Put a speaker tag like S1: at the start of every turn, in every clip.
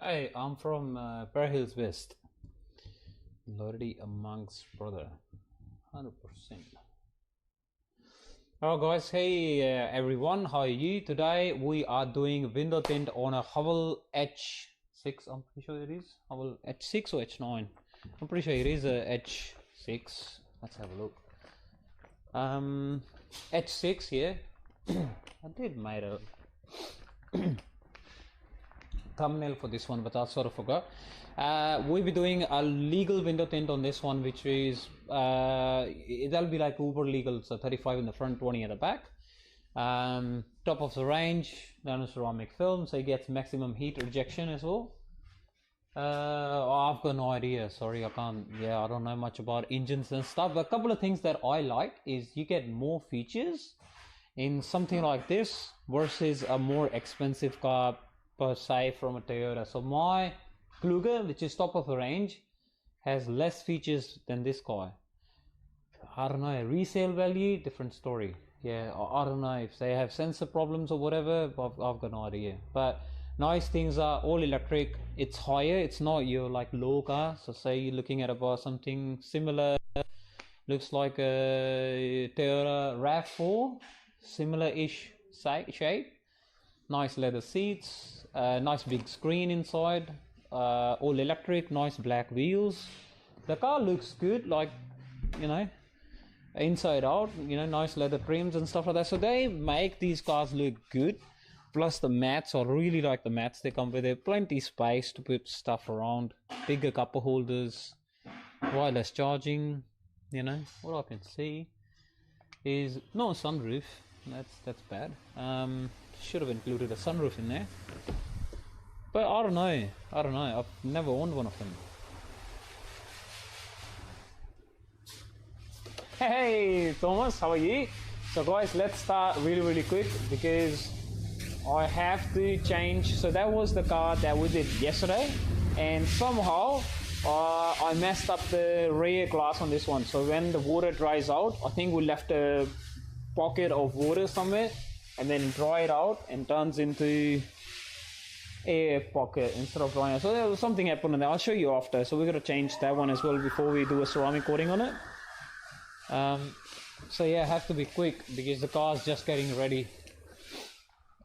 S1: Hey, I'm from Bear Hills West. Lordy amongst brother, 100%. Alright guys, hey everyone, how are you? Today we are doing window tint on a Haval H6, I'm pretty sure it is. Haval H6 or H9? I'm pretty sure it is a H6. Let's have a look. H6 here. I did make a thumbnail for this one, but I sort of forgot. We'll be doing a legal window tint on this one, which is that'll be like uber legal, so 35 in the front, 20 at the back. Top of the range, nano ceramic film, so it gets maximum heat rejection as well. I've got no idea, sorry, I don't know much about engines and stuff, but a couple of things that I like is you get more features in something like this versus a more expensive car per se from a Toyota. So my Kluger, which is top of the range, has less features than this car. I don't know, resale value, different story. Yeah, I don't know if they have sensor problems or whatever, but I've got no idea. But nice things are all electric, it's higher, it's not your like low car. So say you're looking at about something similar, looks like a Toyota RAV4, similar-ish shape. Nice leather seats, nice big screen inside, all electric, nice black wheels. The car looks good, like, you know, inside out, you know, nice leather trims and stuff like that. So they make these cars look good. Plus the mats, I really like the mats they come with. There's plenty space to put stuff around, bigger cup holders, wireless charging. You know, what I can see is no sunroof. That's bad. Should have included a sunroof in there, but I don't know, I've never owned one of them. Hey Thomas, how are you? So guys, let's start really quick because I have to change. So that was the car that we did yesterday, and somehow I messed up the rear glass on this one. So when the water dries out, I think we left a pocket of water somewhere, and then dry it out and turns into air pocket instead of drying. So there was something happened, and I'll show you after. So we're gonna change that one as well before we do a ceramic coating on it. So yeah, I have to be quick because the car's just getting ready.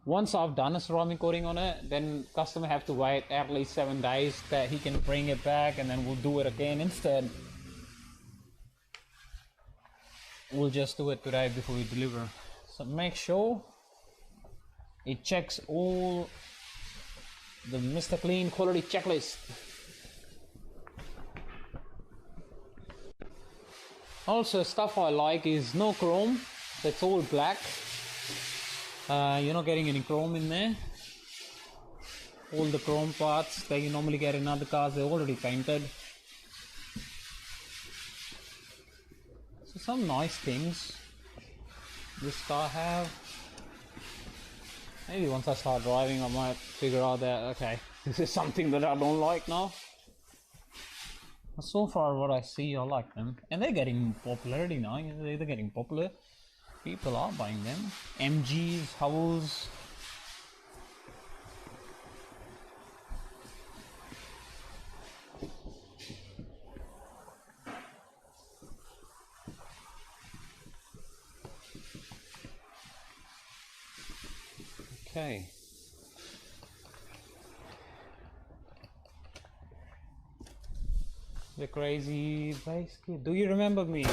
S1: Once I've done a ceramic coating on it, then customer have to wait at least 7 days that he can bring it back, and then we'll do it again. Instead, we'll just do it today before we deliver. So make sure it checks all the Mr. Clean quality checklist. Also, stuff I like is no chrome, it's all black. You're not getting any chrome in there. All the chrome parts that you normally get in other cars, they're already painted. So some nice things this car have. Maybe once I start driving I might figure out that, okay, this is something that I don't like now. But so far what I see, I like them. And they're getting popularity now, they're getting popular. People are buying them. MGs, Havals. Okay. The crazy base kid. Do you remember me?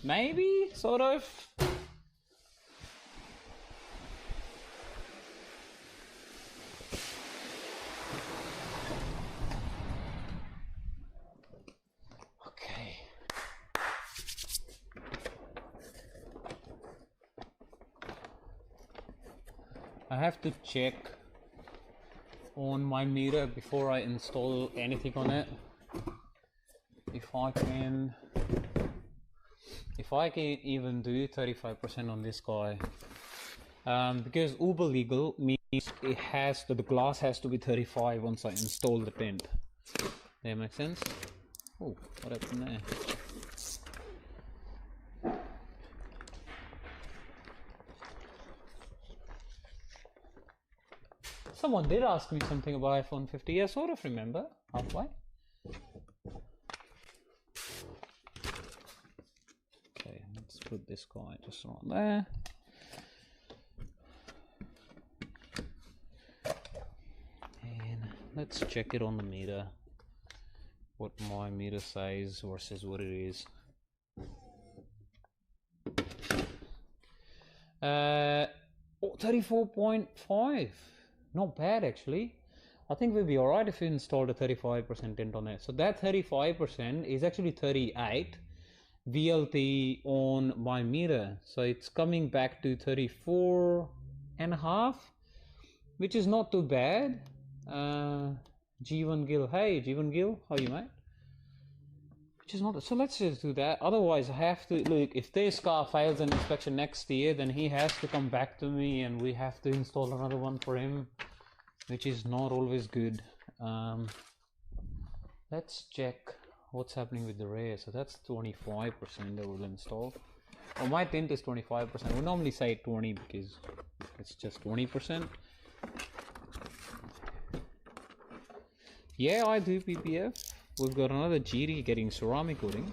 S1: Maybe, sort of. Okay. I have to check on my meter before I install anything on it. If I can even do 35% on this guy, because uber legal means the glass has to be 35 once I install the tint. That makes sense? Oh, what happened there? Someone did ask me something about iPhone 50. I sort of remember halfway. Okay, let's put this guy just right there. And let's check it on the meter. What my meter says versus what it is. 34.5. Not bad actually. I think we'll be alright if we installed a 35% tint on it. So that 35% is actually 38 VLT on my meter. So it's coming back to 34.5, which is not too bad. G1 Gill, hey G1 Gill, how are you, mate? Which is not, so let's just do that. Otherwise I have to, look, if this car fails an inspection next year, then he has to come back to me and we have to install another one for him, which is not always good. Let's check what's happening with the rear. So that's 25% that we'll install. Oh, my tint is 25%. We normally say 20 because it's just 20%. Yeah, I do PPF. We've got another GD getting ceramic coating.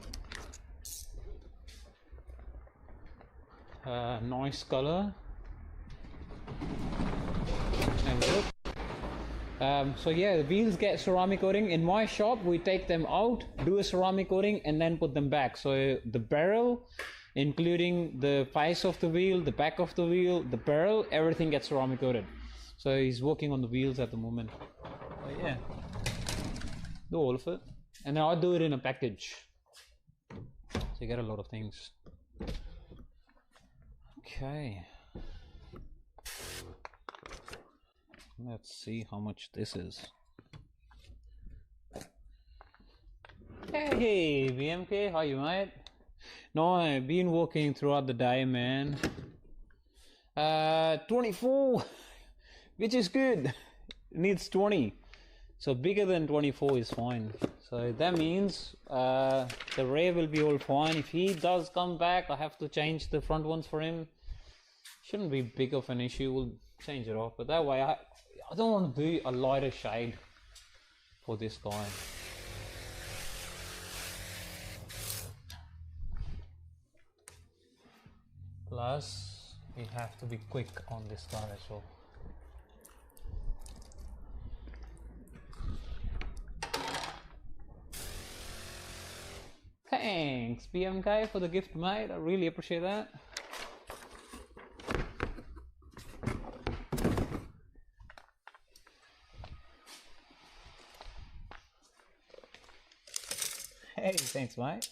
S1: Nice color. And look. So yeah, the wheels get ceramic coating. In my shop, we take them out, do a ceramic coating, and then put them back. So the barrel, including the face of the wheel, the back of the wheel, the barrel, everything gets ceramic coated. So he's working on the wheels at the moment. But yeah, do all of it. And then I do it in a package. So you get a lot of things. Okay. Let's see how much this is. Hey, BMK, how you, mate? No, I've been working throughout the day, man. 24, which is good. It needs 20. So bigger than 24 is fine. So that means the rear will be all fine. If he does come back, I have to change the front ones for him. Shouldn't be big of an issue. We'll change it off. But that way, I don't want to do a lighter shade for this guy. Plus, we have to be quick on this guy as well. Thanks BMK for the gift, mate. I really appreciate that. Hey, thanks, mate.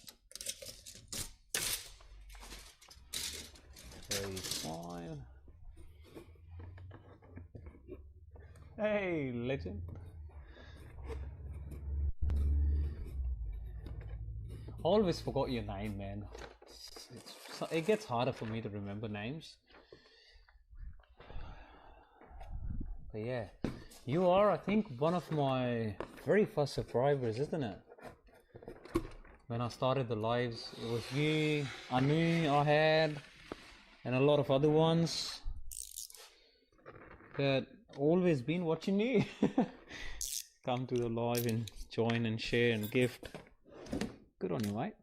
S1: Very fine. Hey, legend. I always forgot your name, man. It gets harder for me to remember names. But yeah, you are, I think, one of my very first subscribers, isn't it? When I started the lives, it was you, Anu, I had, and a lot of other ones that always been watching me. Come to the live and join and share and gift. Good on you, mate.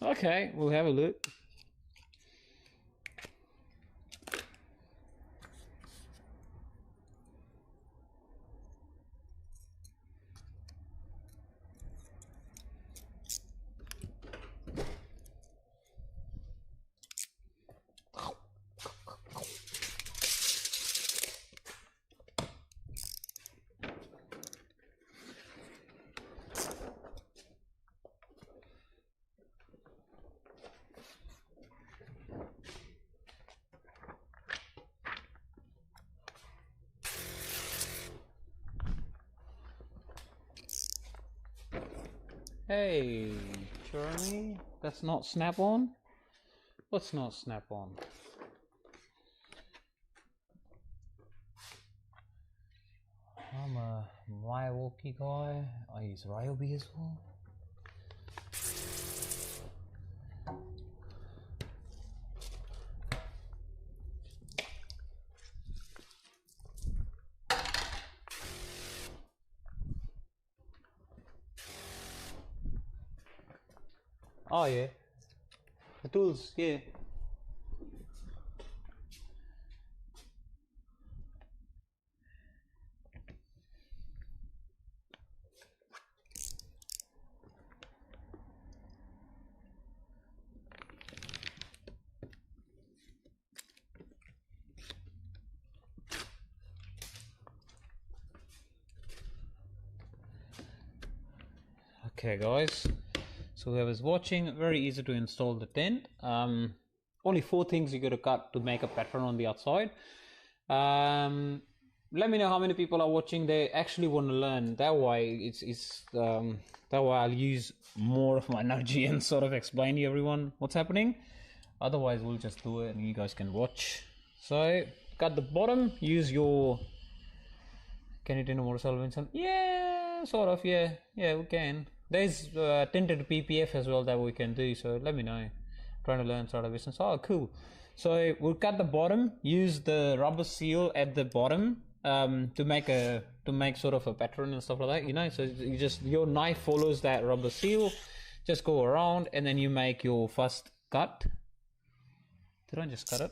S1: Okay, we'll have a look. Hey, Jeremy, that's not snap-on? What's not snap-on? I'm a Milwaukee guy. I use Ryobi as well. Oh yeah, the tools, yeah. Okay guys, so whoever's watching, very easy to install the tint. Only 4 things you gotta cut to make a pattern on the outside. Let me know how many people are watching. They actually want to learn. That way that way I'll use more of my energy and sort of explain to everyone what's happening. Otherwise we'll just do it and you guys can watch. So cut the bottom, use your, can you do more solvents? Yeah, sort of, yeah, we can. There's tinted PPF as well that we can do, so let me know. Trying to learn sort of business. Oh, cool. So we'll cut the bottom, use the rubber seal at the bottom to make sort of a pattern and stuff like that, you know. So you just, your knife follows that rubber seal, just go around and then you make your first cut. Did I just cut it?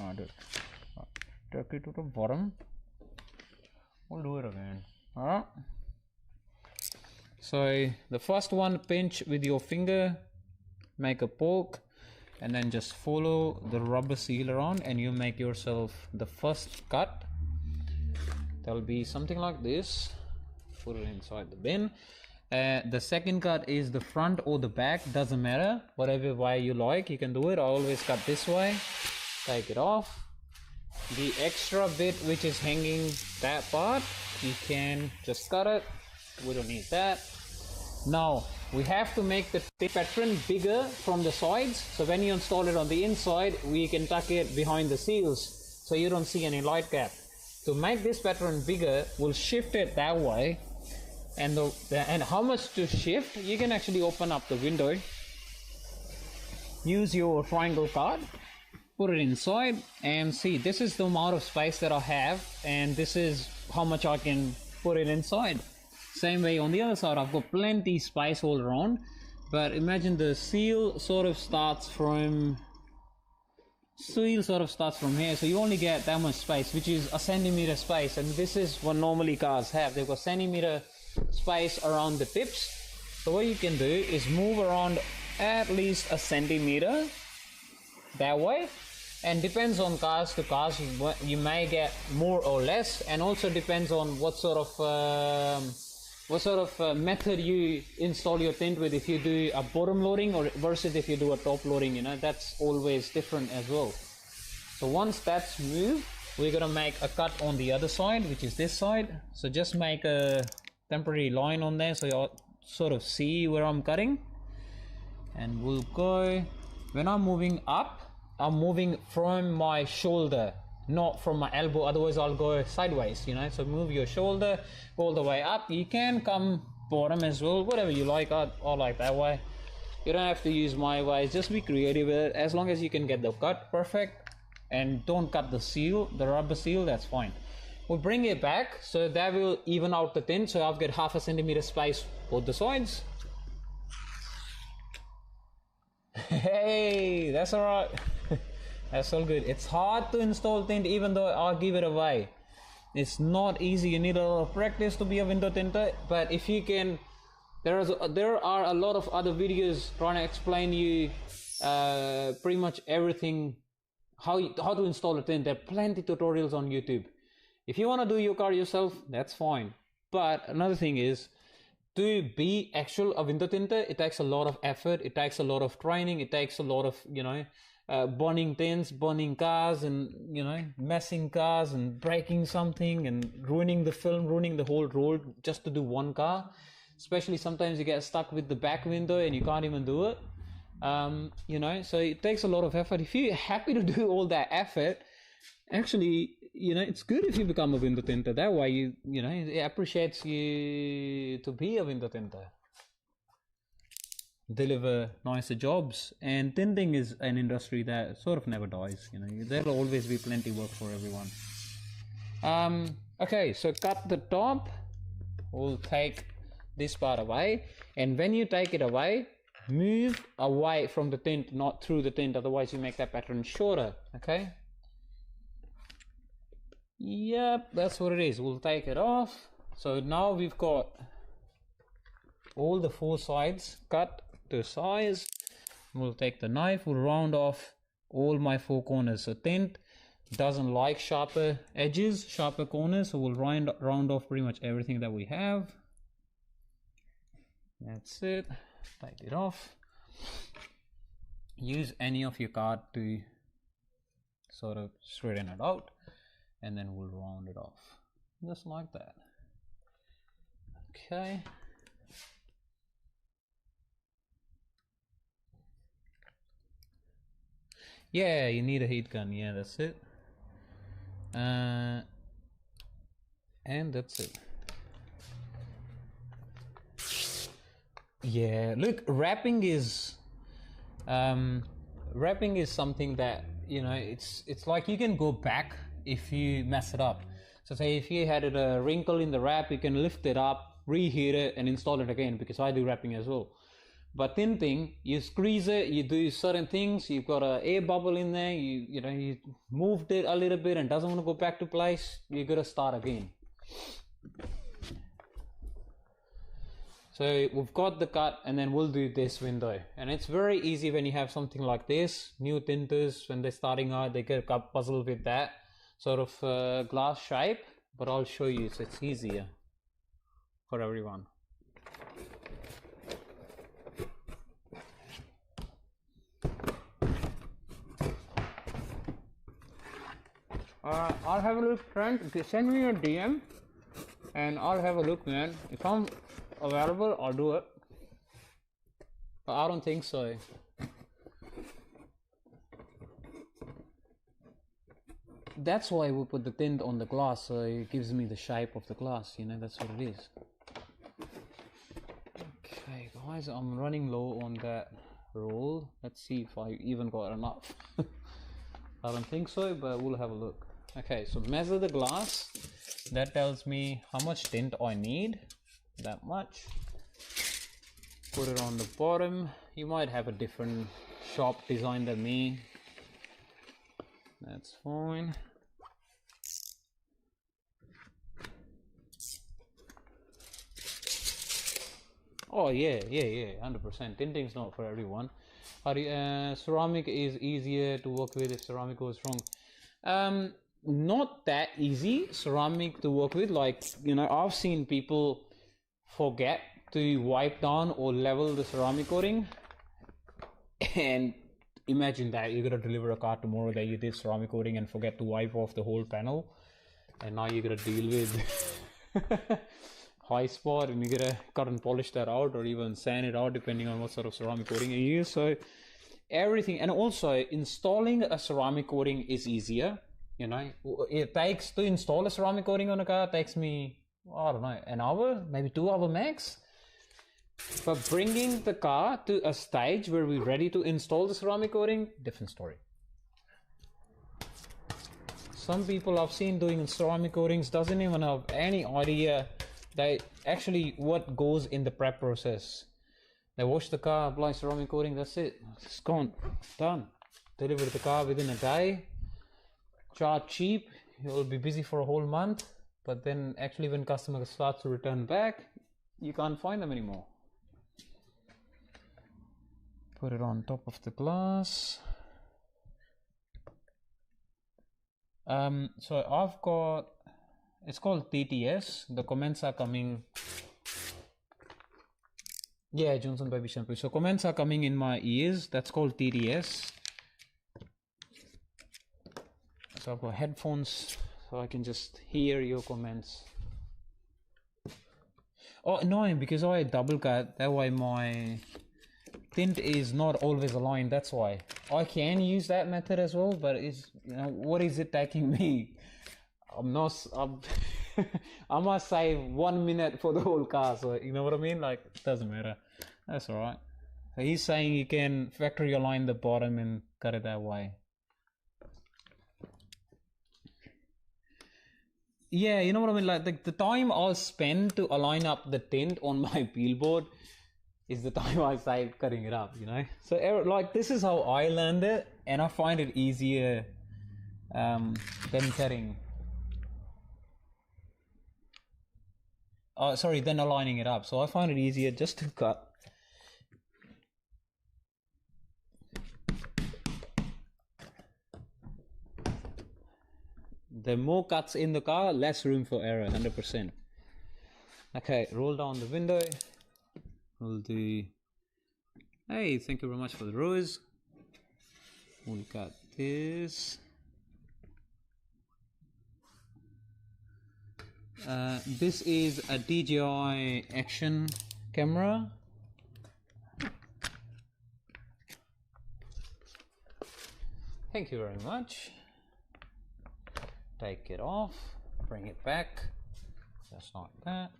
S1: No, I did. Take it to the bottom. We'll do it again. Alright. So the first one, pinch with your finger, make a poke, and then just follow the rubber seal around and you make yourself the first cut. That'll be something like this. Put it inside the bin. The second cut is the front or the back, doesn't matter, whatever way you like, you can do it. I always cut this way. Take it off. The extra bit which is hanging, that part, you can just cut it. We don't need that. Now we have to make the pattern bigger from the sides, so when you install it on the inside we can tuck it behind the seals so you don't see any light gap. To make this pattern bigger, we'll shift it that way, and and how much to shift, you can actually open up the window, use your triangle card, put it inside and see, this is the amount of space that I have and this is how much I can put it inside. Same way on the other side, I've got plenty space all around, but imagine the seal sort of starts from here, so you only get that much space, which is a centimeter space, and this is what normally cars have. They've got centimeter space around the tips. So what you can do is move around at least a centimeter that way, and depends on cars to cars, you may get more or less, and also depends on what sort of method you install your tint with. If you do a bottom loading or versus if you do a top loading, you know, that's always different as well. So once that's moved, we're gonna make a cut on the other side, which is this side. So just make a temporary line on there so you sort of see where I'm cutting, and we'll go, when I'm moving up, I'm moving from my shoulder, not from my elbow, otherwise I'll go sideways, you know. So move your shoulder, go all the way up. You can come bottom as well, whatever you like. I like that way. You don't have to use my way, just be creative with it. As long as you can get the cut perfect and don't cut the seal, the rubber seal, that's fine. We'll bring it back, so that will even out the tint, so I've got half a centimeter space both the sides. Hey, that's all right. That's all good. It's hard to install tint, even though I'll give it away. It's not easy. You need a lot of practice to be a window tinter, but if you can, there are a lot of other videos trying to explain you pretty much everything, how to install a tint. There are plenty tutorials on YouTube. If you want to do your car yourself, that's fine. But another thing is, to be actual a window tinter, it takes a lot of effort, it takes a lot of training, it takes a lot of, you know, burning tints, burning cars, and, you know, messing cars and breaking something and ruining the film, ruining the whole road just to do one car. Especially sometimes you get stuck with the back window and you can't even do it. You know, so it takes a lot of effort. If you're happy to do all that effort, actually, you know, it's good if you become a window tinter. That way, you know, it appreciates you to be a window tinter. Deliver nicer jobs, and tinting is an industry that sort of never dies. You know, there'll always be plenty work for everyone. Okay, so cut the top. We'll take this part away, and when you take it away, move away from the tint, not through the tint, otherwise you make that pattern shorter. Okay, yep, that's what it is. We'll take it off. So now we've got all the 4 sides cut to size. We'll take the knife, we'll round off all my 4 corners. So Tint doesn't like sharper edges, sharper corners, so we'll round off pretty much everything that we have. That's it. Take it off. Use any of your card to sort of straighten it out, and then we'll round it off just like that. Okay. Yeah, you need a heat gun. Yeah, that's it. And that's it. Yeah, look, wrapping is something that, you know, it's like you can go back if you mess it up. So say if you had a wrinkle in the wrap, you can lift it up, reheat it, and install it again, because I do wrapping as well. But tinting, you squeeze it, you do certain things, you've got an air bubble in there, you know, you moved it a little bit and doesn't want to go back to place, you got to start again. So we've got the cut, and then we'll do this window. And it's very easy when you have something like this. New tinters, when they're starting out, they get puzzled with that sort of glass shape, but I'll show you, so it's easier for everyone. I'll have a look, friend. Send me a DM and I'll have a look, man. If I'm available, I'll do it. But I don't think so. That's why we put the tint on the glass, so it gives me the shape of the glass, you know, that's what it is. Okay, guys, I'm running low on that roll. Let's see if I even got enough. I don't think so, but we'll have a look. Okay, so measure the glass. That tells me how much tint I need. That much. Put it on the bottom. You might have a different shop design than me. That's fine. Oh yeah, 100%. Tinting's not for everyone. Ceramic is easier to work with if ceramic goes wrong. Not that easy, ceramic to work with. Like, you know, I've seen people forget to wipe down or level the ceramic coating, and imagine that you're gonna deliver a car tomorrow that you did ceramic coating and forget to wipe off the whole panel, and now you're gonna deal with high spot, and you're gonna cut and polish that out, or even sand it out depending on what sort of ceramic coating you use. So everything, and also installing a ceramic coating is easier. You know, it takes to install a ceramic coating on a car, takes me, I don't know, an hour, maybe 2 hours max. But bringing the car to a stage where we're ready to install the ceramic coating, different story. Some people I've seen doing ceramic coatings doesn't even have any idea that actually what goes in the prep process. They wash the car, apply ceramic coating, that's it. It's gone, done. Deliver the car within a day. Charge cheap, you'll be busy for a whole month, but then actually when customer starts to return back, you can't find them anymore. Put it on top of the glass. So I've got, it's called TTS. The comments are coming. Yeah, Johnson Baby Shampoo. So comments are coming in my ears. That's called TTS. So I've got headphones so I can just hear your comments. Oh, annoying, because I double cut, that way my tint is not always aligned. That's why I can use that method as well, but it's, you know, what is it taking me? I must save 1 minute for the whole car, so you know what I mean, like, it doesn't matter. That's all right. So he's saying you can factory align the bottom and cut it that way. Yeah, you know what I mean, like the time I'll spend to align up the tint on my peel board, is the time I save cutting it up, you know. So like this is how I learned it, and I find it easier than cutting. Then aligning it up. So I find it easier just to cut. The more cuts in the car, less room for error, 100%. Okay, roll down the window. We'll do, hey, thank you very much for the rose. We'll cut this. This is a DJI action camera. Thank you very much. Take it off, bring it back, just like that.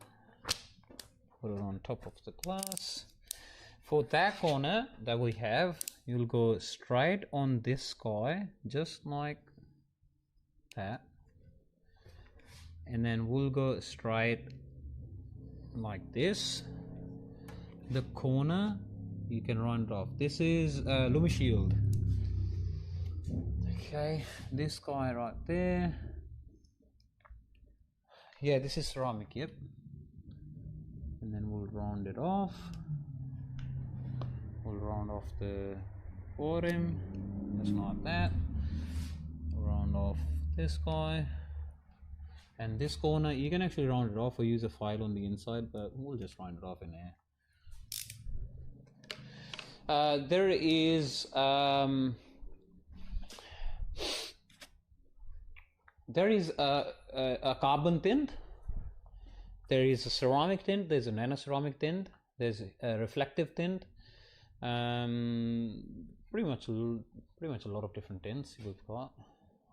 S1: Put it on top of the glass. For that corner that we have, you'll go straight on this guy, just like that. And then we'll go straight like this. The corner, you can round it off. This is Lumi Shield. Okay, this guy right there. Yeah, this is ceramic, yep. And then we'll round it off. We'll round off the bottom, just like that. Round off this guy. And this corner, you can actually round it off or use a file on the inside, but we'll just round it off in there. There is a carbon tint, there is a ceramic tint, there's a nano ceramic tint, there's a reflective tint, pretty much a lot of different tints we've got.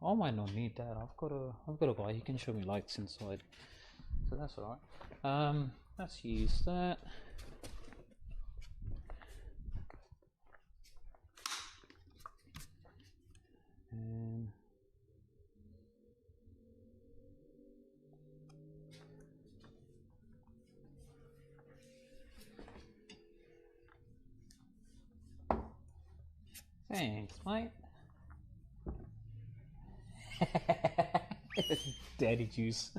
S1: I might not need that. I've got a guy, he can show me lights inside, so that's all right. Let's use that. And thanks, mate. Daddy juice.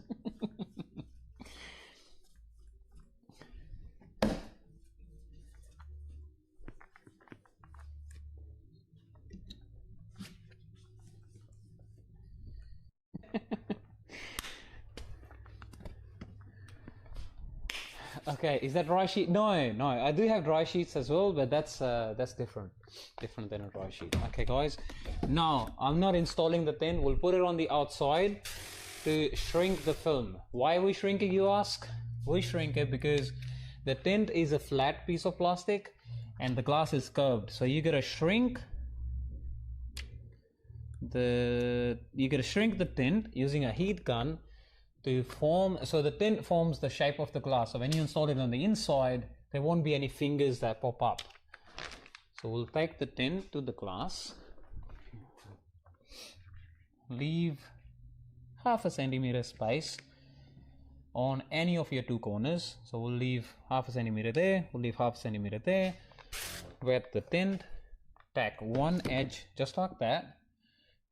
S1: Okay, is that dry sheet? No, I do have dry sheets as well, but that's different than a dry sheet. Okay guys, now I'm not installing the tint. We'll put it on the outside to shrink the film. Why are we shrinking, you ask? We shrink it because the tint is a flat piece of plastic and the glass is curved, so you gotta shrink the tint using a heat gun to form, so the tint forms the shape of the glass. So when you install it on the inside, there won't be any fingers that pop up. So we'll take the tint to the glass, leave half a centimeter space on any of your two corners. So we'll leave half a centimeter there, we'll leave half a centimeter there, wet the tint, tack one edge just like that.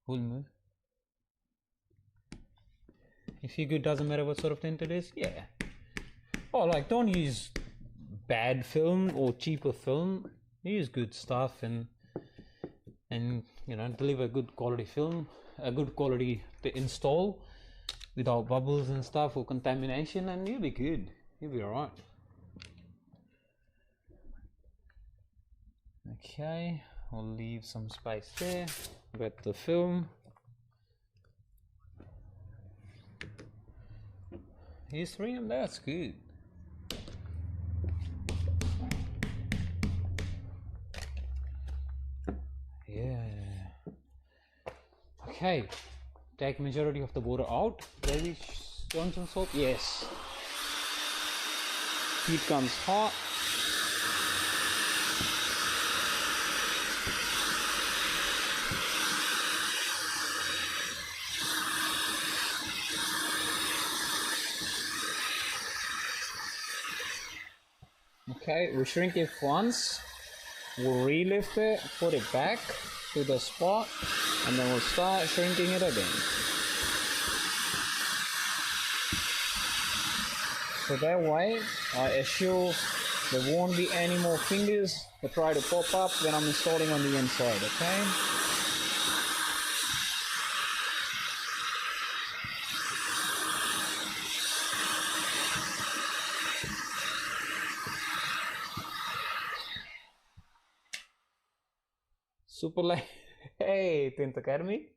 S1: We'll move. If you're good, doesn't matter what sort of tint it is, yeah. Oh, like don't use bad film or cheaper film. Use good stuff and you know, deliver good quality film, a good quality to install without bubbles and stuff or contamination, and you'll be good. You'll be alright. Okay, we'll leave some space there. Wet the film. Use 3M, that's good. Yeah. Okay, take majority of the water out. Baby Johnson soap, yes. Heat comes hot. Okay, we shrink it once, we'll relift it, put it back to the spot, and then we'll start shrinking it again. So that way, I assure there won't be any more fingers that try to pop up when I'm installing on the inside, okay? Super light. Hey, Tint Academy.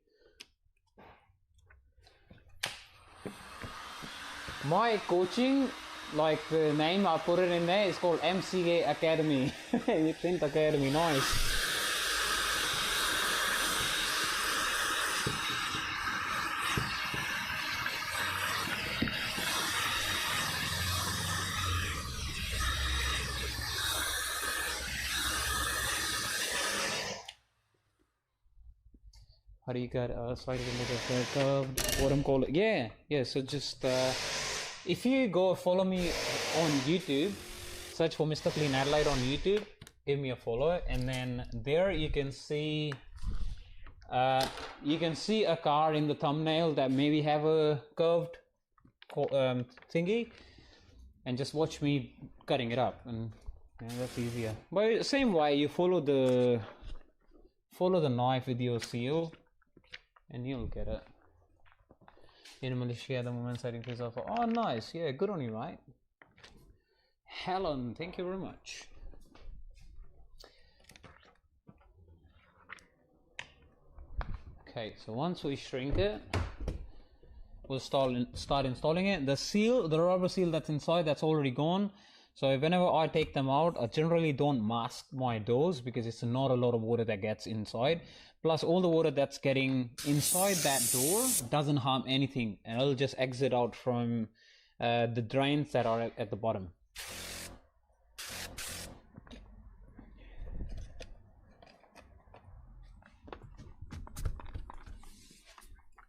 S1: My coaching, like the name I put it in there, is called MCA Academy. Tint Academy, nice. How do you get side of the curved bottom collar? Yeah. So just if you go follow me on YouTube, search for Mr Clean Adelaide on YouTube, give me a follow, and then there you can see a car in the thumbnail that maybe have a curved thingy, and just watch me cutting it up, and that's easier. But same way, you follow the knife with your seal, and you'll get it. In Malaysia at the moment, setting things up. Oh, nice. Yeah, good on you, right? Helen, thank you very much. Okay, so once we shrink it, we'll start installing it. The rubber seal that's inside, that's already gone. So whenever I take them out, I generally don't mask my doors because it's not a lot of water that gets inside. Plus all the water that's getting inside that door doesn't harm anything, and it'll just exit out from the drains that are at the bottom.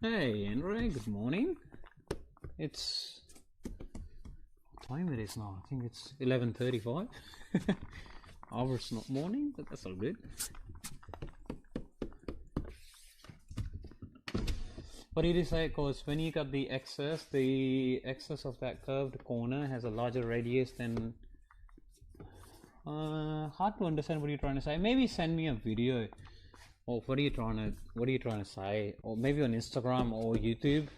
S1: Hey Andre, good morning. It's what time it is now? I think it's 11:35. Ours not morning, but that's all good. What did you say? Because when you got the excess of that curved corner has a larger radius than. Hard to understand what you're trying to say. Maybe send me a video. Or what are you trying to say? Or maybe on Instagram or YouTube.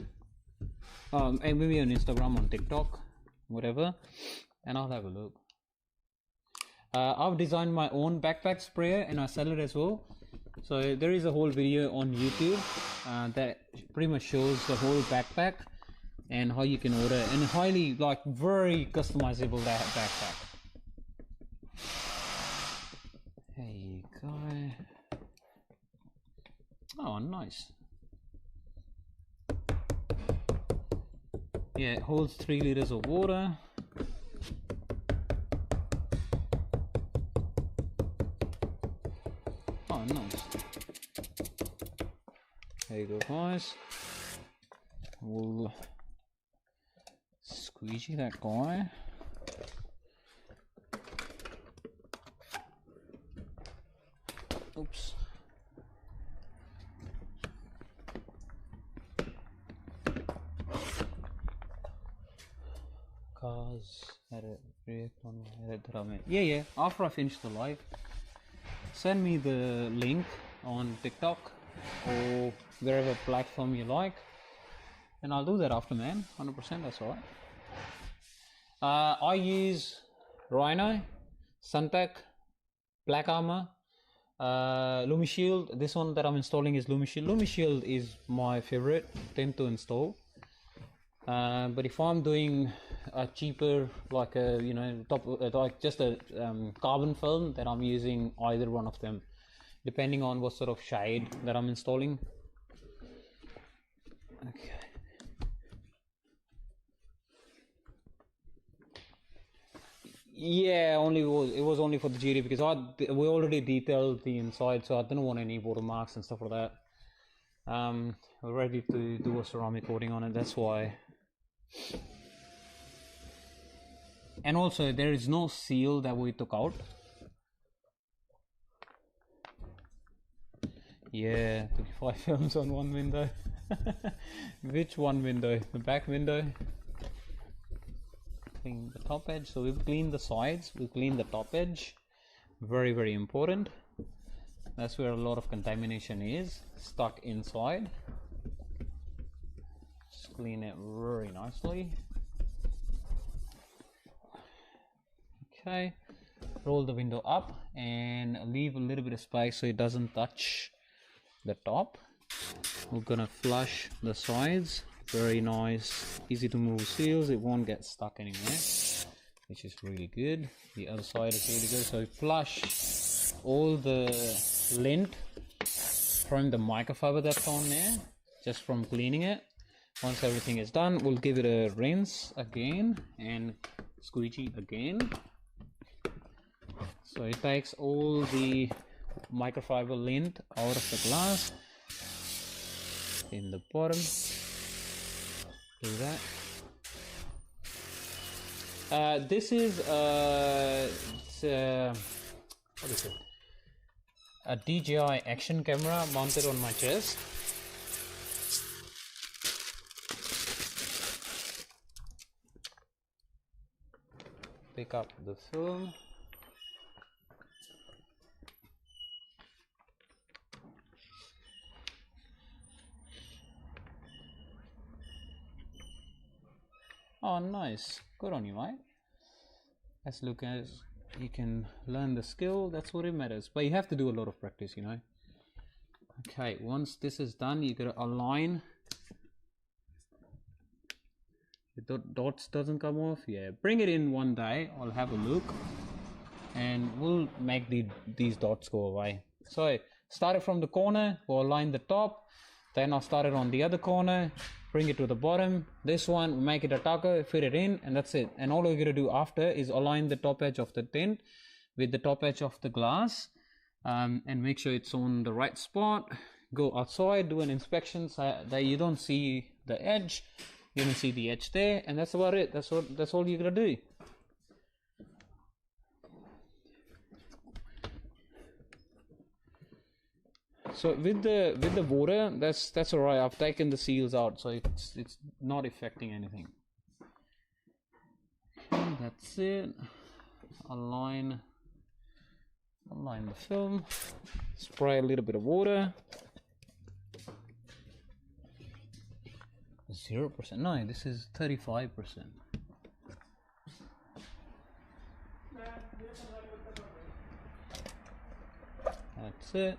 S1: And maybe on Instagram, on TikTok, whatever, and I'll have a look. I've designed my own backpack sprayer and I sell it as well. So there is a whole video on YouTube that pretty much shows the whole backpack and how you can order, and highly very customizable that backpack. There you go. Oh, nice. Yeah, it holds 3 liters of water. Oh, nice. There you go, guys. We'll squeegee that guy. Oops. Cars had a react on my yeah. After I finish the live, send me the link on TikTok or wherever platform you like, and I'll do that after, man. 100%. That's all right. I use Rhino, Suntec, Black Armor, LumiShield. This one that I'm installing is LumiShield. LumiShield is my favorite thing to install. But if I'm doing a cheaper, like a like just a carbon film, then I'm using either one of them, depending on what sort of shade that I'm installing. Okay. Yeah, it was only for the GD because we already detailed the inside, so I didn't want any watermarks and stuff like that. We're ready to do a ceramic coating on it. That's why. And also there is no seal that we took out. Yeah, 35 films on one window. Which one window? The back window. Clean the top edge. So we've cleaned the sides, we cleaned the top edge. Very important. That's where a lot of contamination is stuck inside. Just clean it very nicely. Okay, roll the window up and leave a little bit of space so it doesn't touch the top. We're gonna flush the sides. Very nice, easy to move seals, it won't get stuck anywhere, which is really good. The other side is really good. So flush all the lint from the microfiber that's on there, just from cleaning it. Once everything is done, we'll give it a rinse again and squeegee again. So it takes all the microfiber lint out of the glass. In the bottom, do that. This is what is it? A DJI action camera mounted on my chest. Pick up the film. Oh, nice. Good on you, mate. As look as you can learn the skill, that's what it matters. But you have to do a lot of practice, you know. Okay, once this is done, you gotta align. The dots doesn't come off. Yeah, bring it in one day. I'll have a look, and we'll make these dots go away. So start it from the corner. We'll align the top. Then I'll start it on the other corner. Bring it to the bottom. This one, make it a taco, fit it in, and that's it. And all we're gonna do after is align the top edge of the tint with the top edge of the glass, and make sure it's on the right spot. Go outside, do an inspection so that you don't see the edge. You don't see the edge there, and that's about it. That's all you're gonna do. So with the water, that's alright. I've taken the seals out, so it's not affecting anything. Okay, that's it. Align the film. Spray a little bit of water. 0%. No, this is 35%. That's it.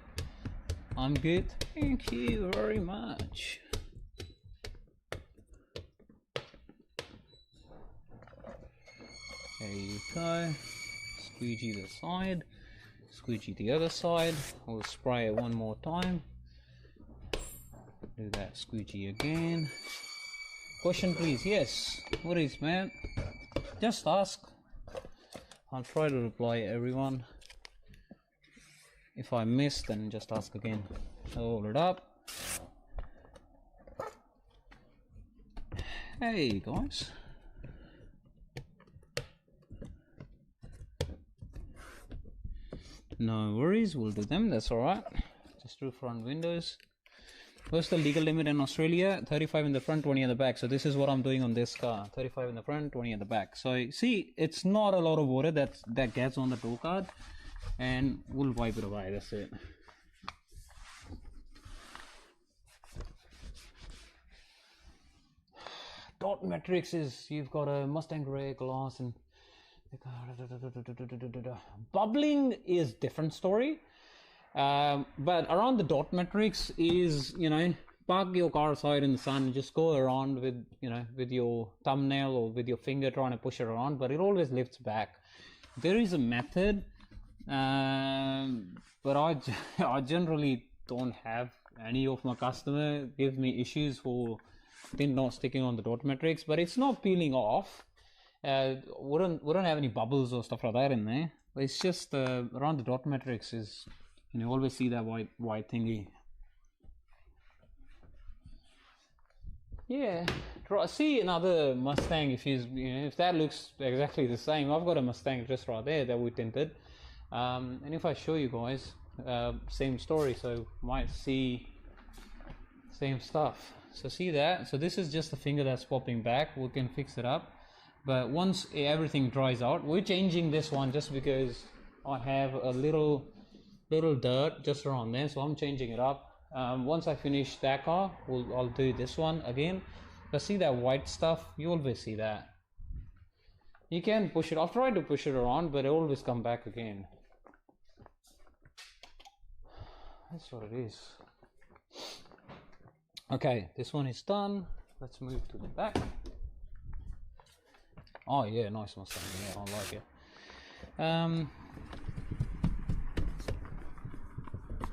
S1: I'm good. Thank you very much. There you go. Squeegee the side. Squeegee the other side. We'll spray it one more time. Do that squeegee again. Question please. Yes. What is, man? Just ask. I'll try to reply everyone. If I miss, then just ask again. Hold it up. Hey guys. No worries, we'll do them, that's alright. Just do front windows. What's the legal limit in Australia? 35 in the front, 20 in the back. So this is what I'm doing on this car. 35 in the front, 20 in the back. So see, it's not a lot of water that gets on the tow card. And we'll wipe it away, that's it. Dot matrix is, you've got a Mustang Grey glass and bubbling is different story. But around the dot matrix is, you know, park your car aside in the sun and just go around with, you know, with your thumbnail or with your finger trying to push it around, but it always lifts back. There is a method. But I generally don't have any of my customer give me issues for tint not sticking on the dot matrix, but it's not peeling off. We don't have any bubbles or stuff like that in there, but it's just around the dot matrix is, you know, you always see that white thingy. Yeah, See another Mustang if if that looks exactly the same. I've got a Mustang just right there that we tinted, and if I show you guys, same story, so might see same stuff. So see that? So this is just the finger that's popping back. We can fix it up, but once everything dries out, we're changing this one just because I have a little dirt just around there, so I'm changing it up. Once I finish that car, I'll do this one again. But see that white stuff? You always see that. You can push it. I've tried to push it around, but it always come back again. That's what it is. Okay, this one is done. Let's move to the back. Oh yeah, nice Mustang. Yeah, I like it.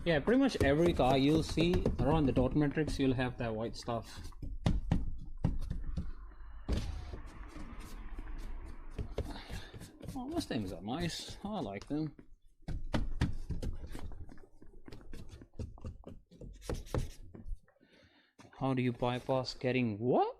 S1: Yeah, pretty much every car you'll see around the dot matrix, you'll have that white stuff. Oh, Mustangs are nice. I like them. How do you bypass getting what?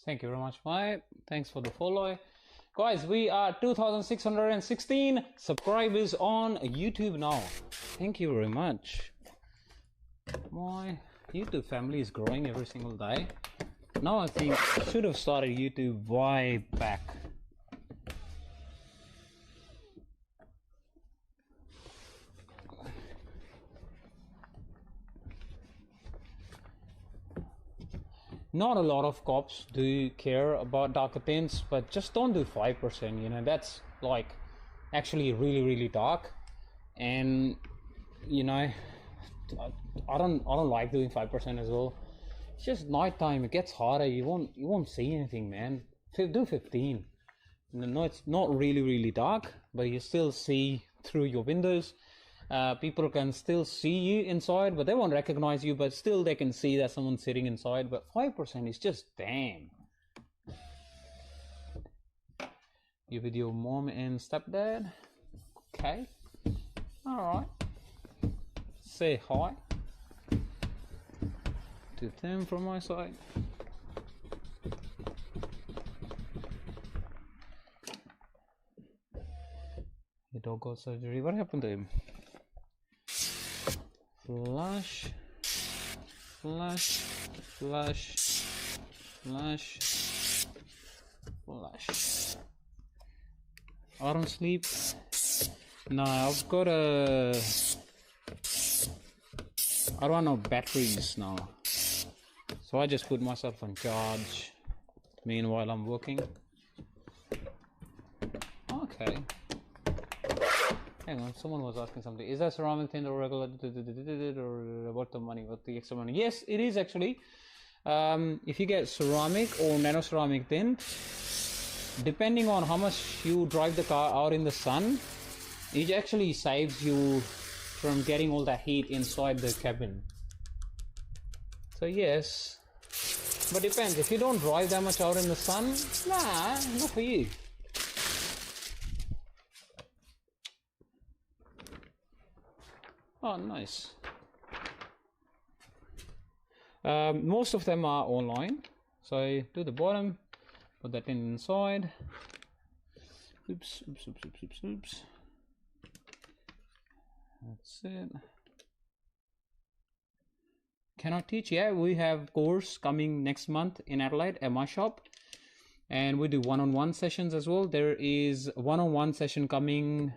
S1: Thank you very much, mate. Thanks for the follow. Guys, we are 2,616 subscribers on YouTube now. Thank you very much. My YouTube family is growing every single day. Now I think I should have started YouTube way back. Not a lot of cops do care about darker tints, but just don't do 5%. You know, that's like actually really dark, and you know, I don't like doing 5% as well. It's just nighttime. It gets harder. You won't see anything, man. Do 15. No, it's not really dark, but you still see through your windows. People can still see you inside, but they won't recognize you, but still they can see that someone's sitting inside. But 5% is just damn. You with your mom and stepdad? Okay. Alright. Say hi to them from my side. Your dog got surgery. What happened to him? Flush, flush, flush, flush, flush. I don't sleep. No, I've got I run out of batteries now, so I just put myself on charge. Meanwhile, I'm working. Okay. Hang on, someone was asking something. Is that ceramic tint or regular, or what the money, what the extra money? Yes, it is actually. If you get ceramic or nano ceramic tint, depending on how much you drive the car out in the sun, it actually saves you from getting all that heat inside the cabin. So yes, but depends. If you don't drive that much out in the sun, nah, not for you. Oh, nice. Most of them are online. So do the bottom, put that in inside. Oops. That's it. Can I teach? Yeah, we have course coming next month in Adelaide at my shop, and we do one-on-one sessions as well. There is a one-on-one session coming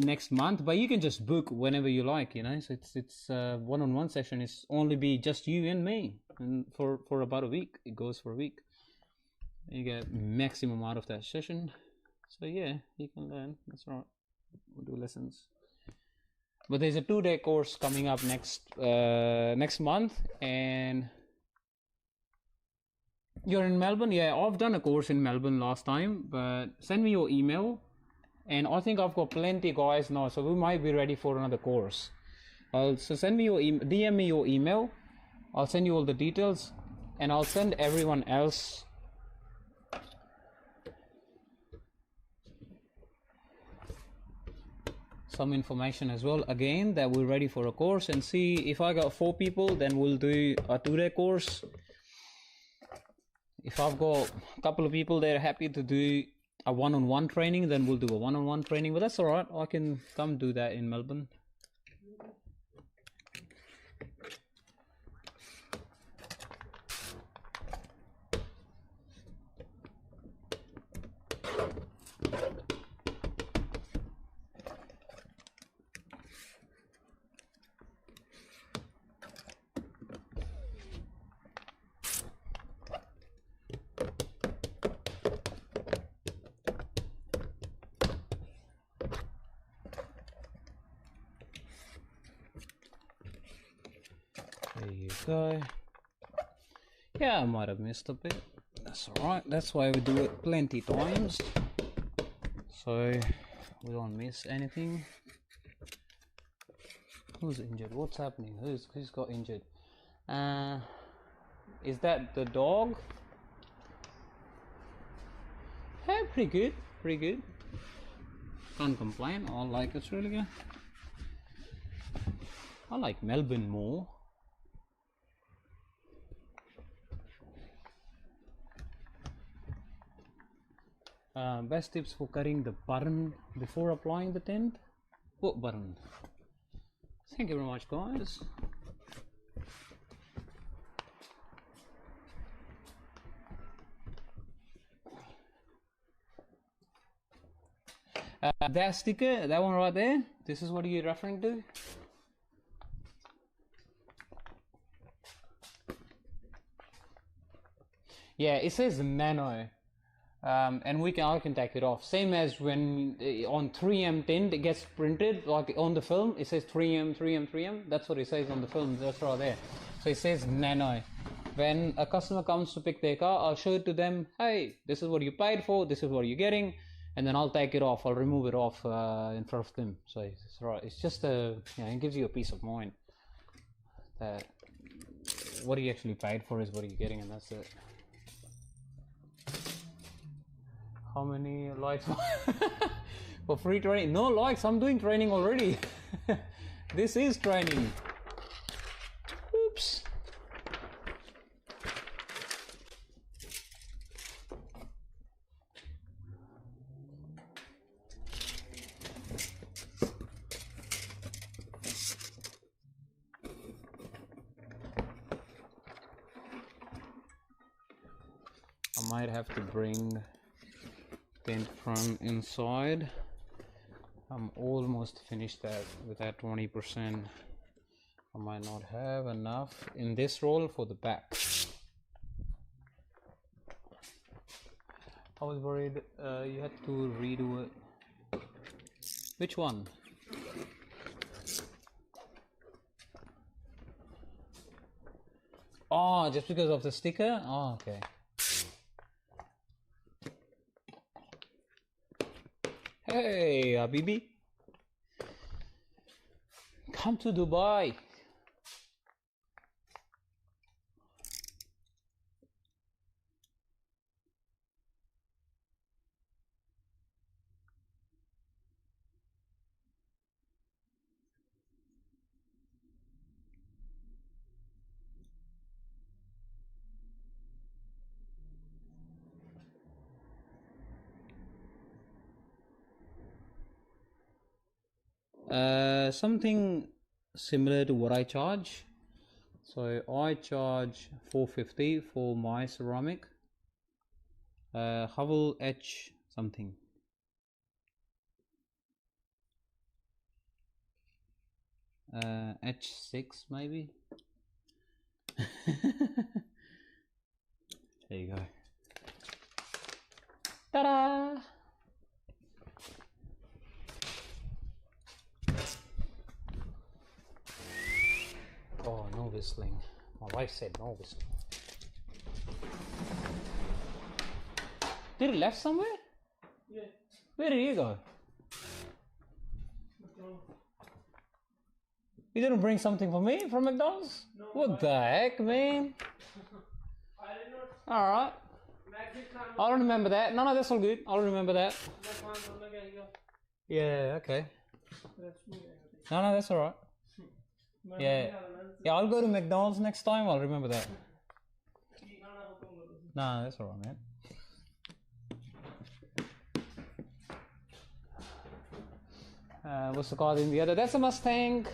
S1: next month, but you can just book whenever you like, you know. So it's one-on-one session is only be just you and me, and for about a week. It goes for a week. You get maximum out of that session. So yeah, you can learn. That's right. We'll do lessons. But there's a 2-day course coming up next month, and you're in Melbourne. Yeah, I've done a course in Melbourne last time, but send me your email, and I think I've got plenty guys now, so we might be ready for another course. So send me your DM me your email. I'll send you all the details, and I'll send everyone else some information as well, again, that we're ready for a course. And see, if I got 4 people, then we'll do a 2-day course. If I've got a couple of people that are happy to do a one-on-one training, then we'll do a one-on-one training. But that's all right, I can come do that in Melbourne. There you go. Yeah, I might have missed a bit. That's alright. That's why we do it plenty times, so we don't miss anything. Who's injured? What's happening? Who's got injured? Is that the dog? Yeah, pretty good. Pretty good. Can't complain. I like Australia. I like Melbourne more. Best tips for cutting the button before applying the tint. What button? Thank you very much, guys. That sticker, that one right there, this is what you're referring to? Yeah, it says Nano. And I can take it off. Same as when on 3M tint it gets printed, like on the film, it says 3M, 3M, 3M. That's what it says on the film. That's right there. So it says Nano. When a customer comes to pick their car, I'll show it to them. Hey, this is what you paid for. This is what you're getting, and then I'll take it off. I'll remove it off in front of them. So it's right. It's just it gives you a peace of mind that what you actually paid for is what you're getting, and that's it. How many likes for free training? No likes, I'm doing training already. This is training. Oops. I might have to bring tint from inside. I'm almost finished that with that 20%. I might not have enough in this roll for the back. I was worried you had to redo it. Which one? Oh, just because of the sticker? Oh, okay. Hey, Habibi, come to Dubai. Something similar to what I charge. So I charge $450 for my ceramic. Haval H something. H6 maybe. There you go. Ta-da! whistling. My wife said no whistling. Did it left somewhere?
S2: Yeah.
S1: Where did you go? You didn't bring something for me from McDonald's?
S2: No.
S1: What the heck, man?
S2: I did not.
S1: Alright. I'll remember that. No, that's all good. I'll remember that. Yeah, okay. No, that's alright. Yeah. Yeah, I'll go to McDonald's next time. I'll remember that. No, that's alright, man. What's the car in the other? That's a Mustang.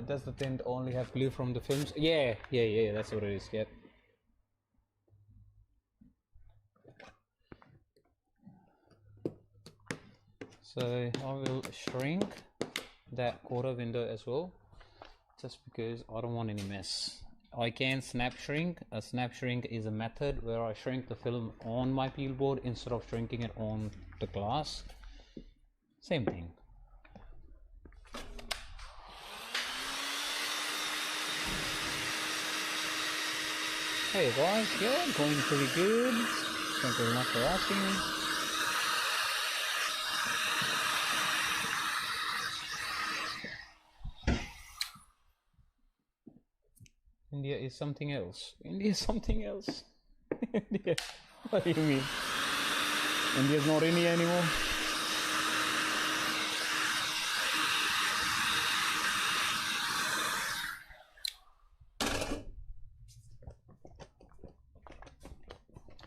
S1: Does the tint only have glue from the films? Yeah, that's what it is. Yep. So I will shrink that quarter window as well, just because I don't want any mess. I can snap shrink. A snap shrink is a method where I shrink the film on my peel board instead of shrinking it on the glass. Same thing. Hey guys, yeah, going pretty good. Thank you very much for asking. India is something else. India is something else. India. What do you mean? India's not India anymore.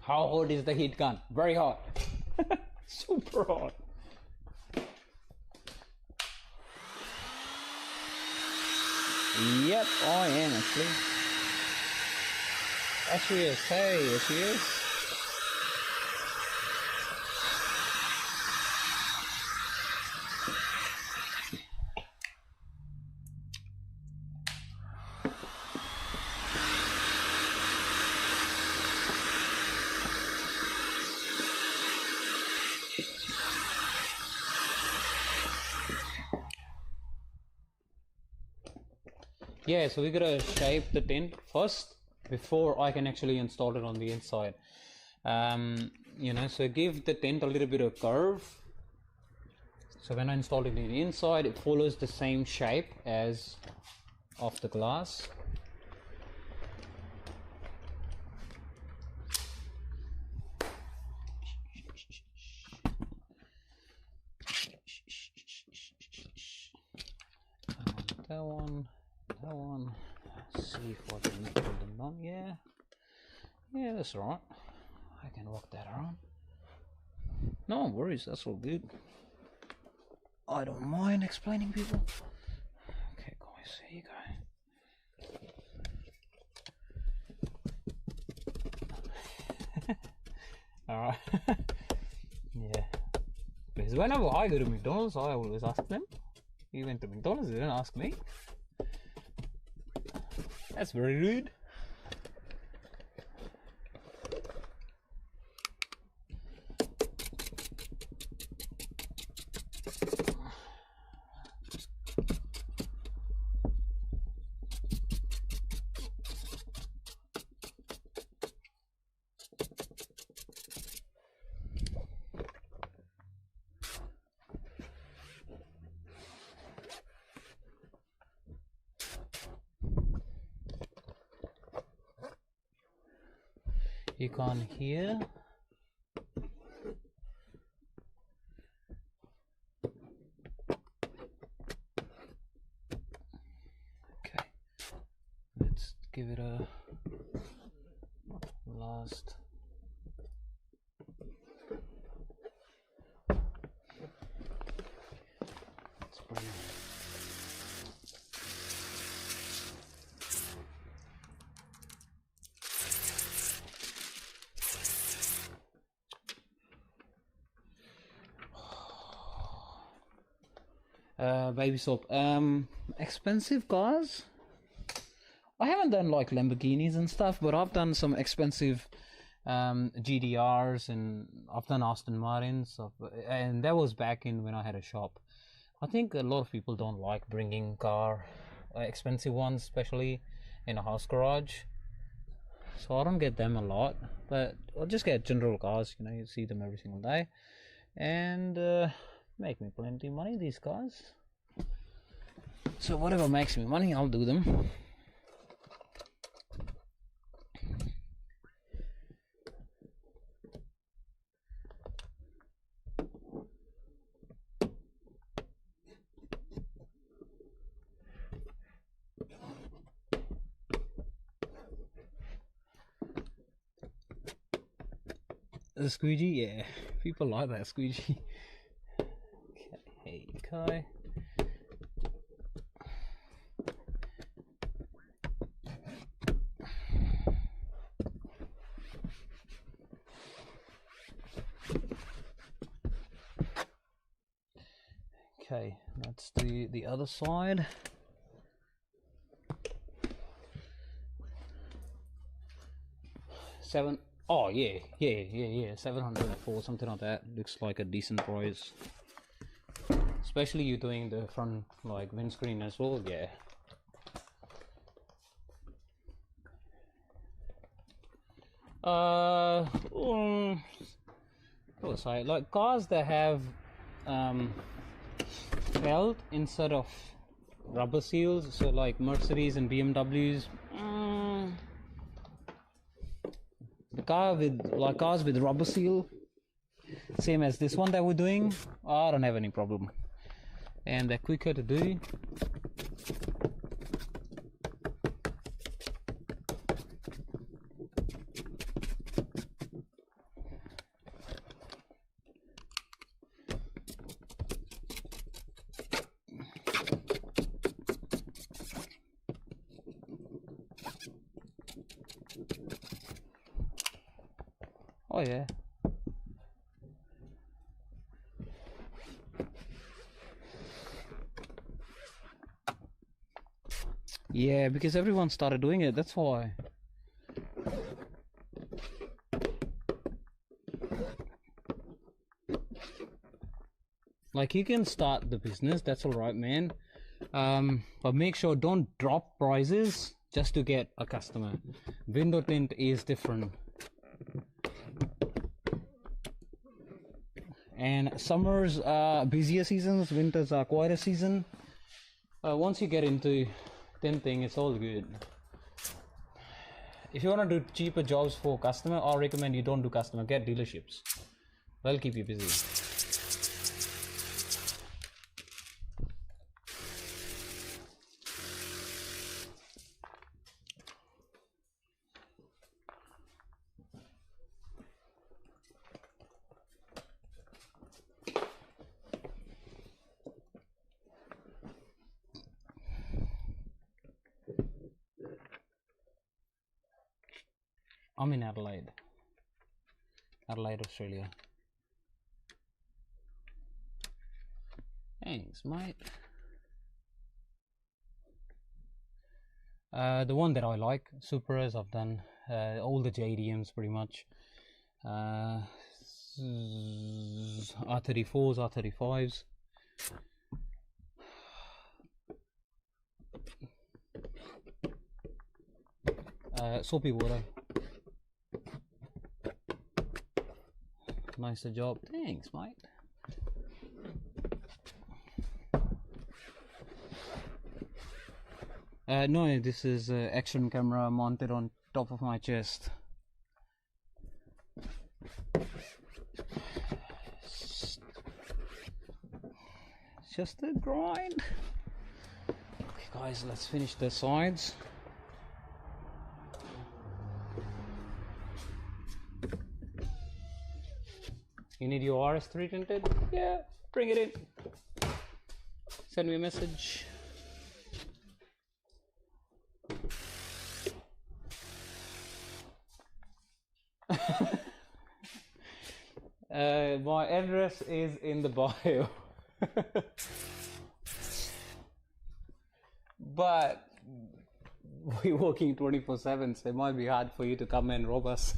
S1: How hot is the heat gun? Very hot. Super hot. Yep, I am actually. Yes, hey, yes. Yeah, so we gotta shape the tint first before I can actually install it on the inside. You know, so give the tint a little bit of curve. So when I install it in the inside, it follows the same shape as of the glass. That one. Let's see if I can pull them down. Yeah, that's alright. I can walk that around. No worries, that's all good. I don't mind explaining people. Okay, guys, here you go. Alright. Yeah. Because whenever I go to McDonald's, I always ask them. You went to McDonald's, they didn't ask me. That's very rude. You can't hear. Okay, let's give it a last. Let's bring it. Baby soap. Expensive cars. I haven't done like Lamborghinis and stuff, but I've done some expensive GDRs, and I've done Aston Martins, and that was back in when I had a shop. I think a lot of people don't like bringing car, expensive ones, especially in a house garage. So I don't get them a lot, but I'll just get general cars. You know, you see them every single day, and make me plenty of money. These cars. So whatever makes me money, I'll do them. The squeegee, yeah, people like that squeegee. Okay. Okay, that's the other side. Oh yeah, 704, something like that. Looks like a decent price. Especially you doing the front like windscreen as well, yeah. What was I like cars that have felt instead of rubber seals, so like Mercedes and BMWs. The car with like cars with rubber seal, same as this one that we're doing, I don't have any problem, and they're quicker to do. Oh yeah. Yeah, because everyone started doing it, that's why. Like you can start the business, that's alright, man. But make sure don't drop prices just to get a customer. Window tint is different. And summers are busier seasons, winters are quieter season. Once you get into tinting, it's all good. If you want to do cheaper jobs for customer, I recommend you don't do customer, get dealerships. They'll keep you busy. I'm in Adelaide, Australia. Thanks, mate. The one that I like, Supras, I've done all the JDMs pretty much. R34s, R35s. Soapy water. Nicer job. Thanks, mate. No, this is action camera mounted on top of my chest. It's just a grind. Okay, guys, let's finish the sides. You need your RS3 tinted? Yeah, bring it in. Send me a message. My address is in the bio. But we're working 24/7, so it might be hard for you to come and rob us.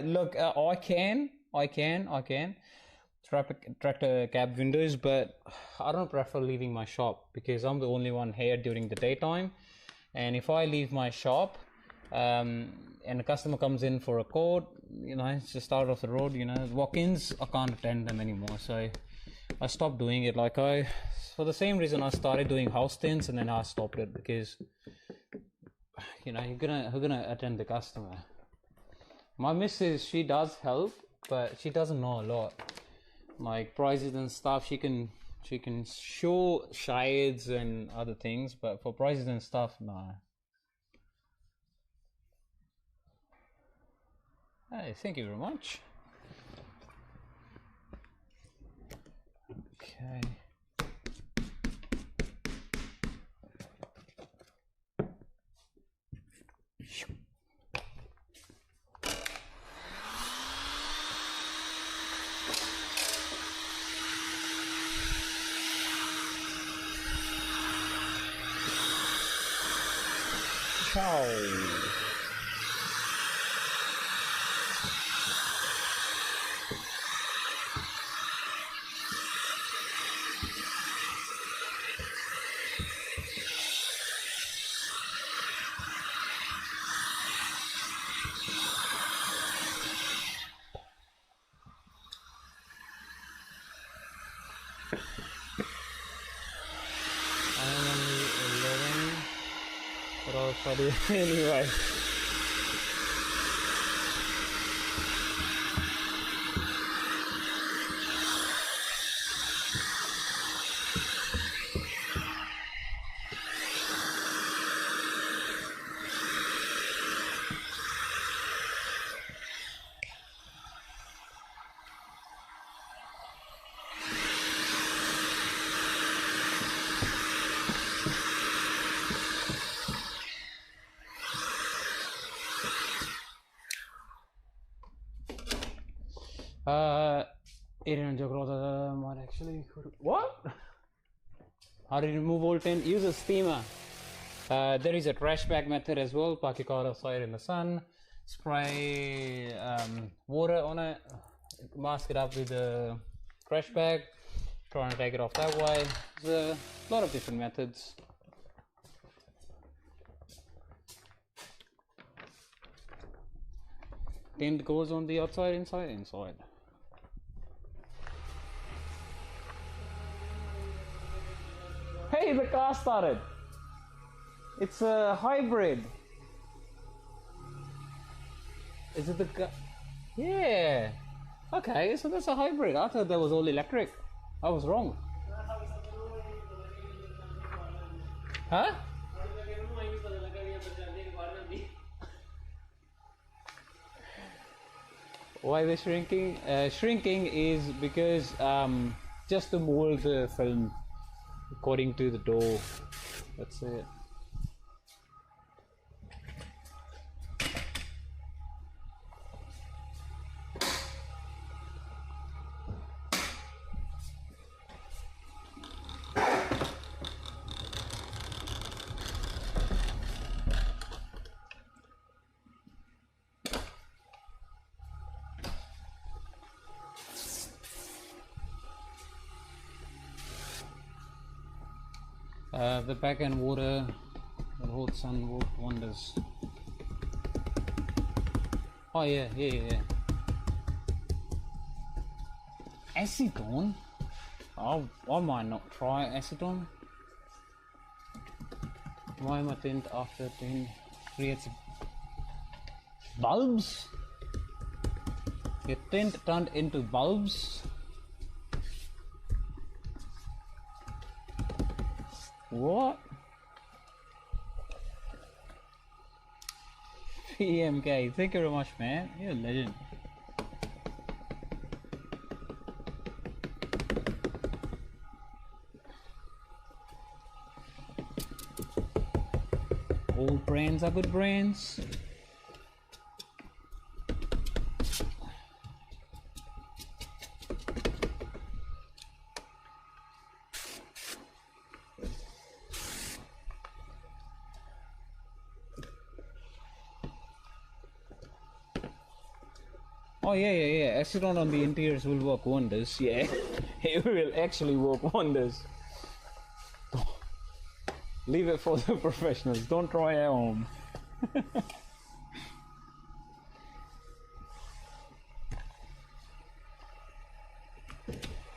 S1: Look, I can, I can tractor cab windows, but I don't prefer leaving my shop because I'm the only one here during the daytime. And if I leave my shop, and a customer comes in for a quote, it's just out of the road, walk-ins, I can't attend them anymore. So I stopped doing it. For the same reason I started doing house tints, and then I stopped it because, you're gonna attend the customer. My missus, she does help, but she doesn't know a lot, like prices and stuff. She can show shades and other things, but for prices and stuff, nah. Hey, thank you very much. Okay. Ciao. I'm only 11, but I'll study anyway. Might actually. What? How do you remove old tint? Use a steamer. There is a trash bag method as well. Park your car outside in the sun. Spray water on it. Mask it up with a trash bag. Try and take it off that way. There's a lot of different methods. Tint goes on the outside, inside. Hey, the car started. It's a hybrid. Is it the car? Yeah. Okay, so that's a hybrid. I thought that was all electric. I was wrong. Huh? Why the shrinking? Shrinking is because just to mold the film according to the door. That's it. The back end water, the whole sun worked wonders. Oh yeah. Acetone? I might not try acetone. Why am I tint after tint creates bulbs? Your tint turned into bulbs? What? PMK, thank you very much, man. You're a legend. Old brands are good brands. Oh yeah. Acetone on the interiors will work wonders. Yeah, it will actually work wonders. Leave it for the professionals. Don't try at home.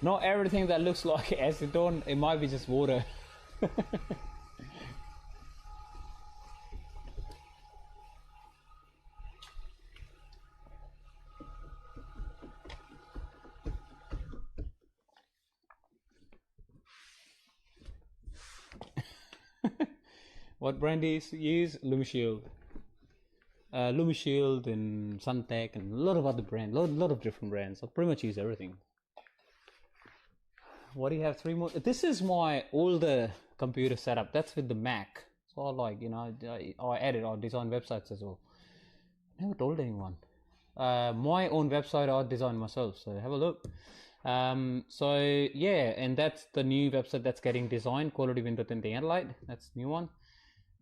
S1: Not everything that looks like acetone, it might be just water. What brand do you use? Lumishield. Lumishield and Suntech and a lot of other brands, lot of different brands. I pretty much use everything. What do you have? 3 more? This is my older computer setup. That's with the Mac. So like, you know, I edit or design websites as well. Never told anyone. My own website I design myself. So have a look. So yeah, and that's the new website that's getting designed. Quality Window Tinting Adelaide. That's the new one.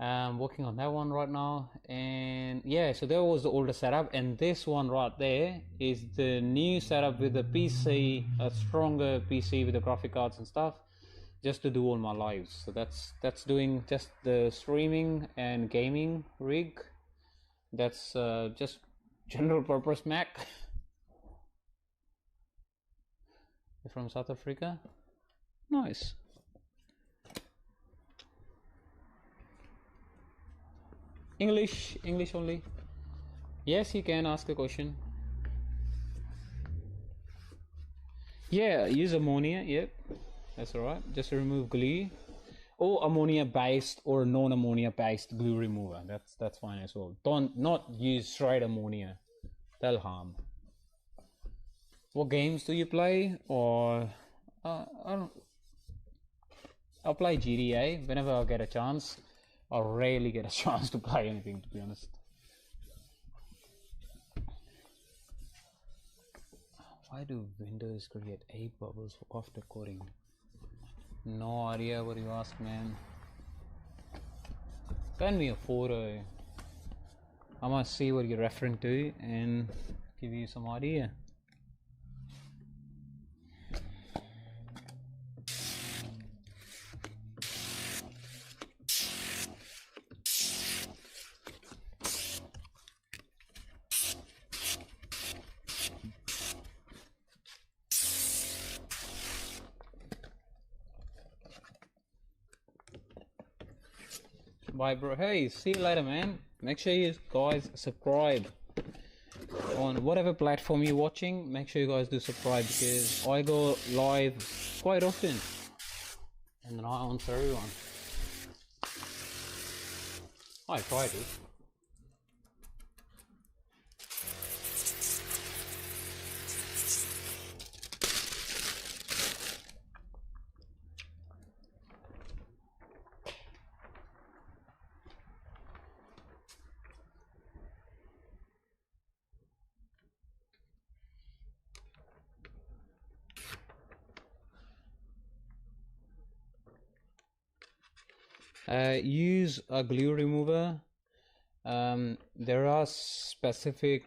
S1: Working on that one right now, and yeah, so that was the older setup, and this one right there is the new setup with the PC, a stronger PC with the graphic cards and stuff, just to do all my lives. So that's doing just the streaming and gaming rig. That's just general purpose Mac. You're from South Africa? Nice. English only. Yes, you can ask a question. Yeah, use ammonia. Yep, that's all right. Just remove glue, or ammonia based or non-ammonia based glue remover. That's fine as well. Don't not use straight ammonia. That'll harm. What games do you play? Or I don't. I'll play GTA whenever I get a chance. I rarely get a chance to play anything, to be honest. Why do Windows create 8 bubbles after coding? No idea what you ask, man. Send me a photo. I must see what you're referring to and give you some idea. Bye bro. Hey, see you later, man. Make sure you guys subscribe on whatever platform you're watching. Make sure you guys do subscribe, because I go live quite often and then I answer everyone. I try to. Use a glue remover. There are specific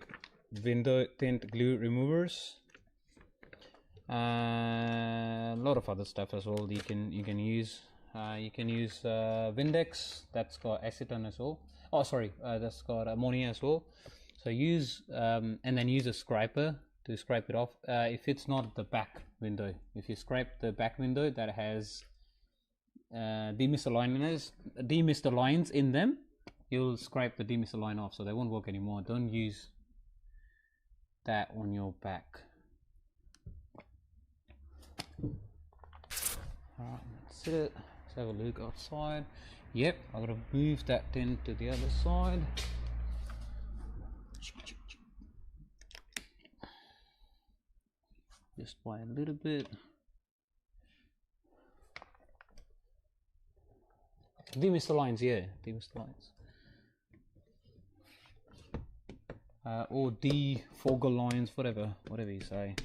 S1: window tint glue removers. A lot of other stuff as well. You can use. You can use Windex. That's got acetone as well. Oh, sorry, that's got ammonia as well. So use and then use a scraper to scrape it off. If it's not the back window, if you scrape the back window that has demister lines in them, you'll scrape the demister line off, so they won't work anymore. Don't use that on your back. Alright, that's it. Let's have a look outside. Yep, I'm gonna move that tint to the other side. Just by a little bit. Demister lines, yeah, demister lines. Or defogger lines, whatever you say.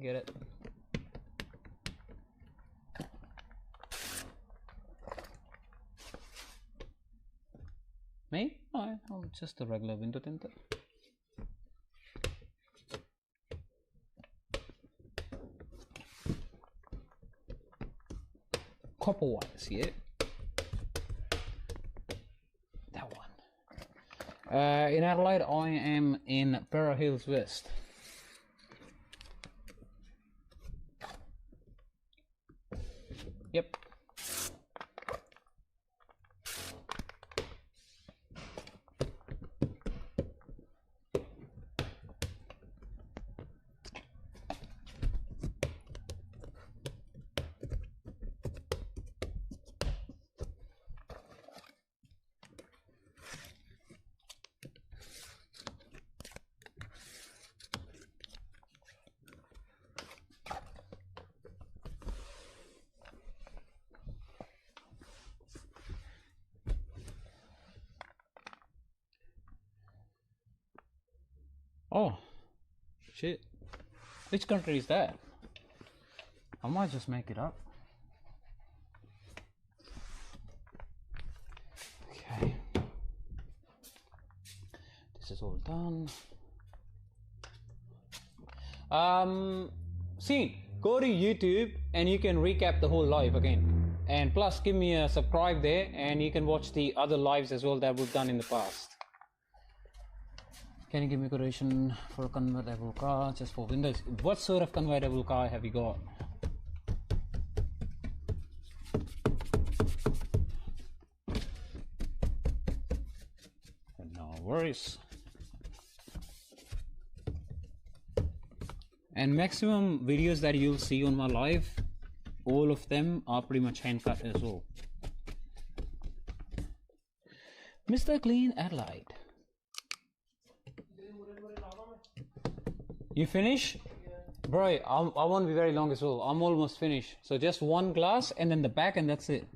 S1: Get it? Me? No, I'm just a regular window tinter. Copper wires, yeah. That one. In Adelaide, I am in Para Hills West. Yep. Oh, shit. Which country is that? I might just make it up. Okay. This is all done. See, go to YouTube and you can recap the whole live again. And plus, give me a subscribe there and you can watch the other lives as well that we've done in the past. Can you give me a quotation for a convertible car just for windows? What sort of convertible car have you got? No worries. And maximum videos that you'll see on my live, all of them are pretty much hand cut as well. Mr. Clean Adelaide. You finish?
S2: Yeah.
S1: Bro, I won't be very long as well. I'm almost finished. So just one glass and then the back and that's it.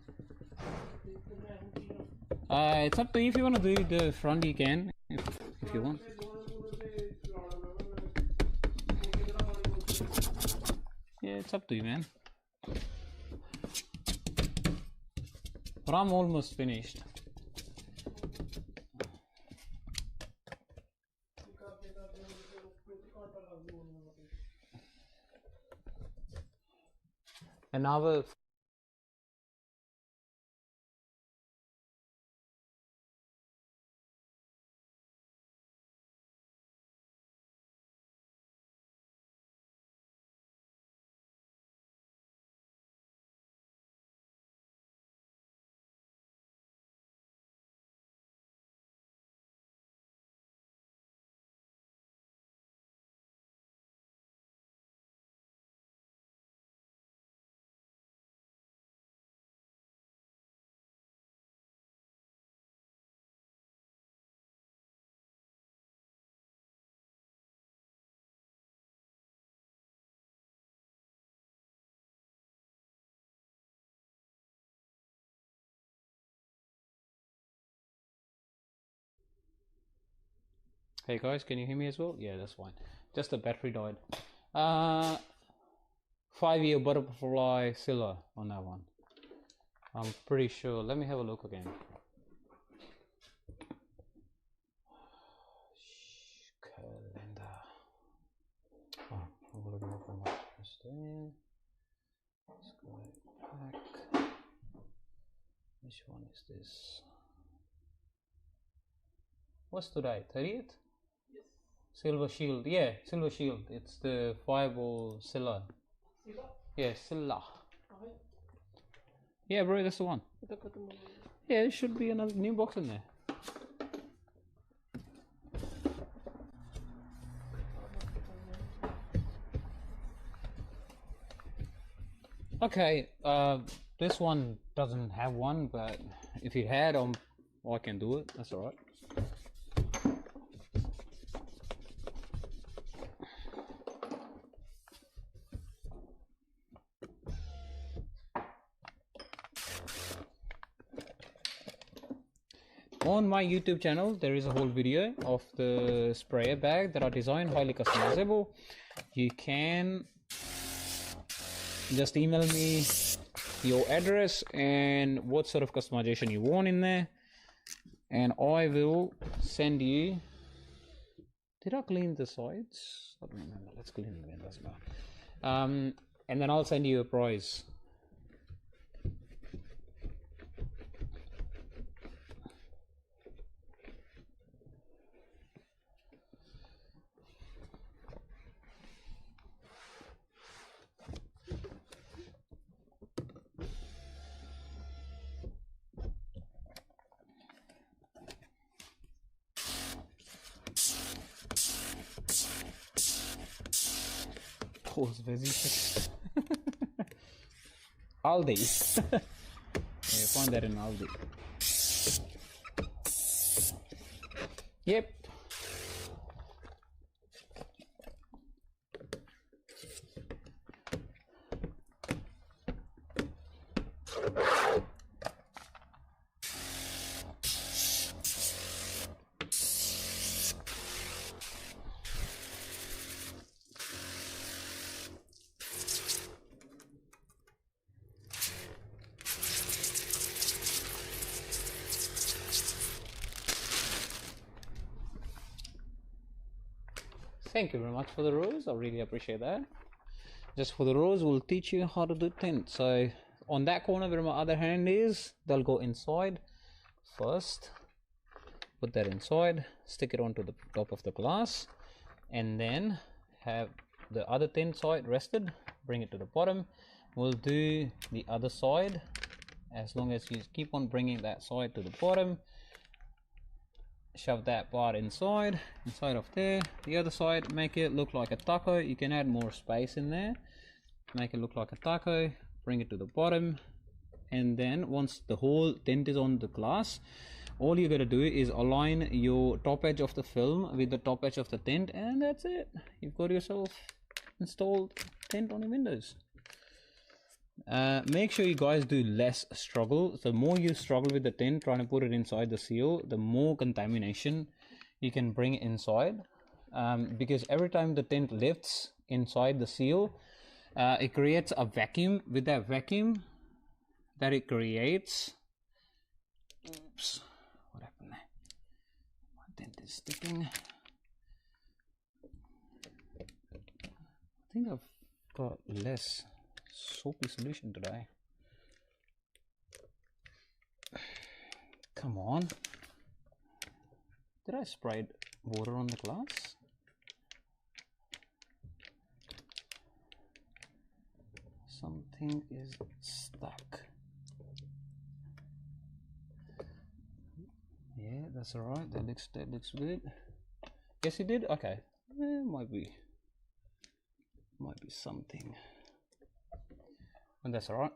S1: It's up to you. If you want to do the front, you can. If you want. Yeah, it's up to you, man. But I'm almost finished. And now we'll Hey guys, can you hear me as well? Yeah, that's fine. Just the battery died. 5-year butterfly silver on that one. I'm pretty sure. Let me have a look again. Calendar. Oh, I'm looking up on my list there. Let's go back. Which one is this? What's today? 30th?
S2: Yes.
S1: Silver Shield. Yeah, Silver Shield. It's the fireball Silla.
S2: Silla?
S1: Yeah, Silla.
S2: Okay.
S1: Yeah, bro, that's the one. Yeah, there should be another new box in there. Okay, this one doesn't have one, but if it had, I can do it. That's alright. On my YouTube channel, there is a whole video of the sprayer bag that I designed, highly customizable. You can just email me your address and what sort of customization you want in there, and I will send you. Did I clean the sides? I don't remember. Let's clean them again. That's better. And then I'll send you a prize. Pause busy. Aldi. Yeah, find that in Aldi. Yep. Thank you very much for the rose. I really appreciate that. Just for the rose, we'll teach you how to do tint. So on that corner where my other hand is, they'll go inside first. Put that inside, stick it onto the top of the glass, and then have the other tint side rested. Bring it to the bottom. We'll do the other side. As long as you keep on bringing that side to the bottom, shove that part inside of there. The other side, make it look like a taco. You can add more space in there, make it look like a taco. Bring it to the bottom, and then once the whole tint is on the glass, all you gotta do is align your top edge of the film with the top edge of the tint, and that's it. You've got yourself installed tint on your windows. Make sure you guys do less struggle. The more you struggle with the tint trying to put it inside the seal, the more contamination you can bring inside, because every time the tint lifts inside the seal, it creates a vacuum. With that vacuum that it creates, oops, what happened there? My tint is sticking. I think I've got less soapy solution today. Come on. Did I spray water on the glass? Something is stuck. Yeah, that's alright. That looks good. Yes, it did. Okay, might be something. And that's alright.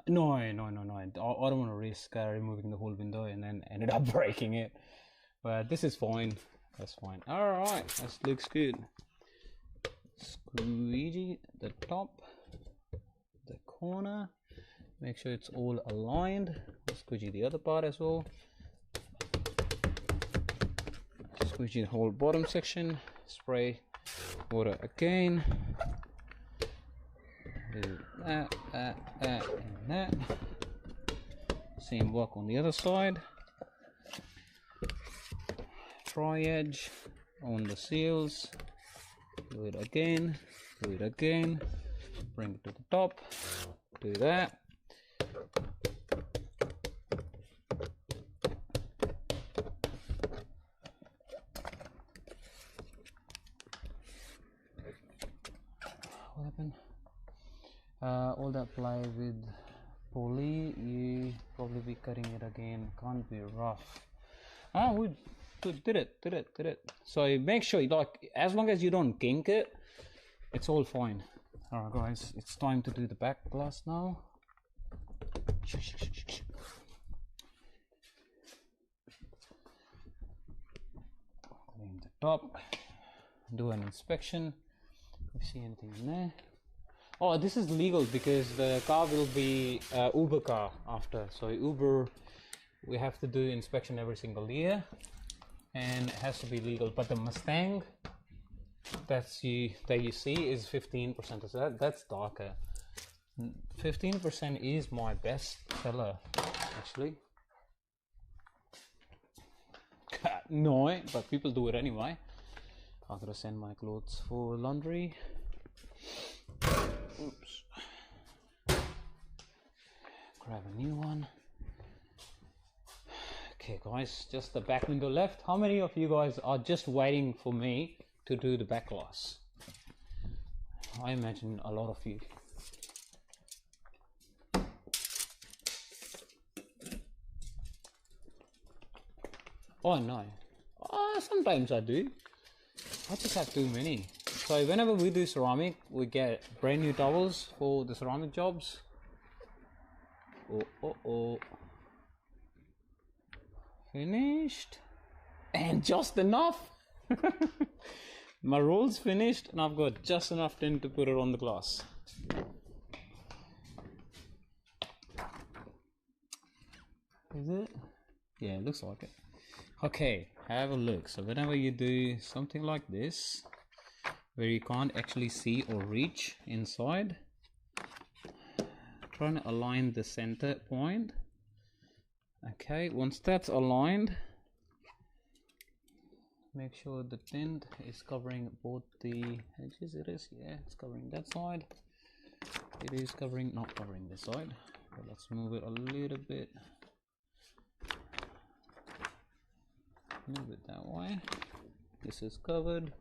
S1: No, I don't want to risk removing the whole window and then ended up breaking it. But this is fine. That's fine. Alright, that looks good. Squeegee the top, the corner. Make sure it's all aligned. Squeegee the other part as well. Squeegee the whole bottom section. Spray water again. Do that, and that. Same work on the other side. Try edge on the seals. Do it again. Do it again. Bring it to the top. Do that. What happened? All that ply with poly, you probably be cutting it again. Can't be rough. Ah, we did it. So make sure, like, as long as you don't kink it, it's all fine. Alright guys, it's time to do the back glass now. Clean the top. Do an inspection. If you see anything in there. Oh, this is legal because the car will be Uber car after. So Uber, we have to do inspection every single year, and it has to be legal. But the Mustang that you see is 15%. So that's darker. 15% is my best seller actually. No, but people do it anyway. I'm gonna send my clothes for laundry. Oops. Grab a new one. Okay guys, just the back window left. How many of you guys are just waiting for me to do the back glass? I imagine a lot of you. Oh no. Sometimes I do. I just have too many. So whenever we do ceramic, we get brand new towels for the ceramic jobs. Oh. Finished. And just enough. My roll's finished and I've got just enough tint to put it on the glass. Is it? Yeah, it looks like it. Okay, have a look. So whenever you do something like this, where you can't actually see or reach inside, trying to align the center point. Okay, once that's aligned, make sure the tint is covering both the edges. It is, yeah, it's covering that side. It is covering, not covering this side. So let's move it a little bit. Move it that way. This is covered.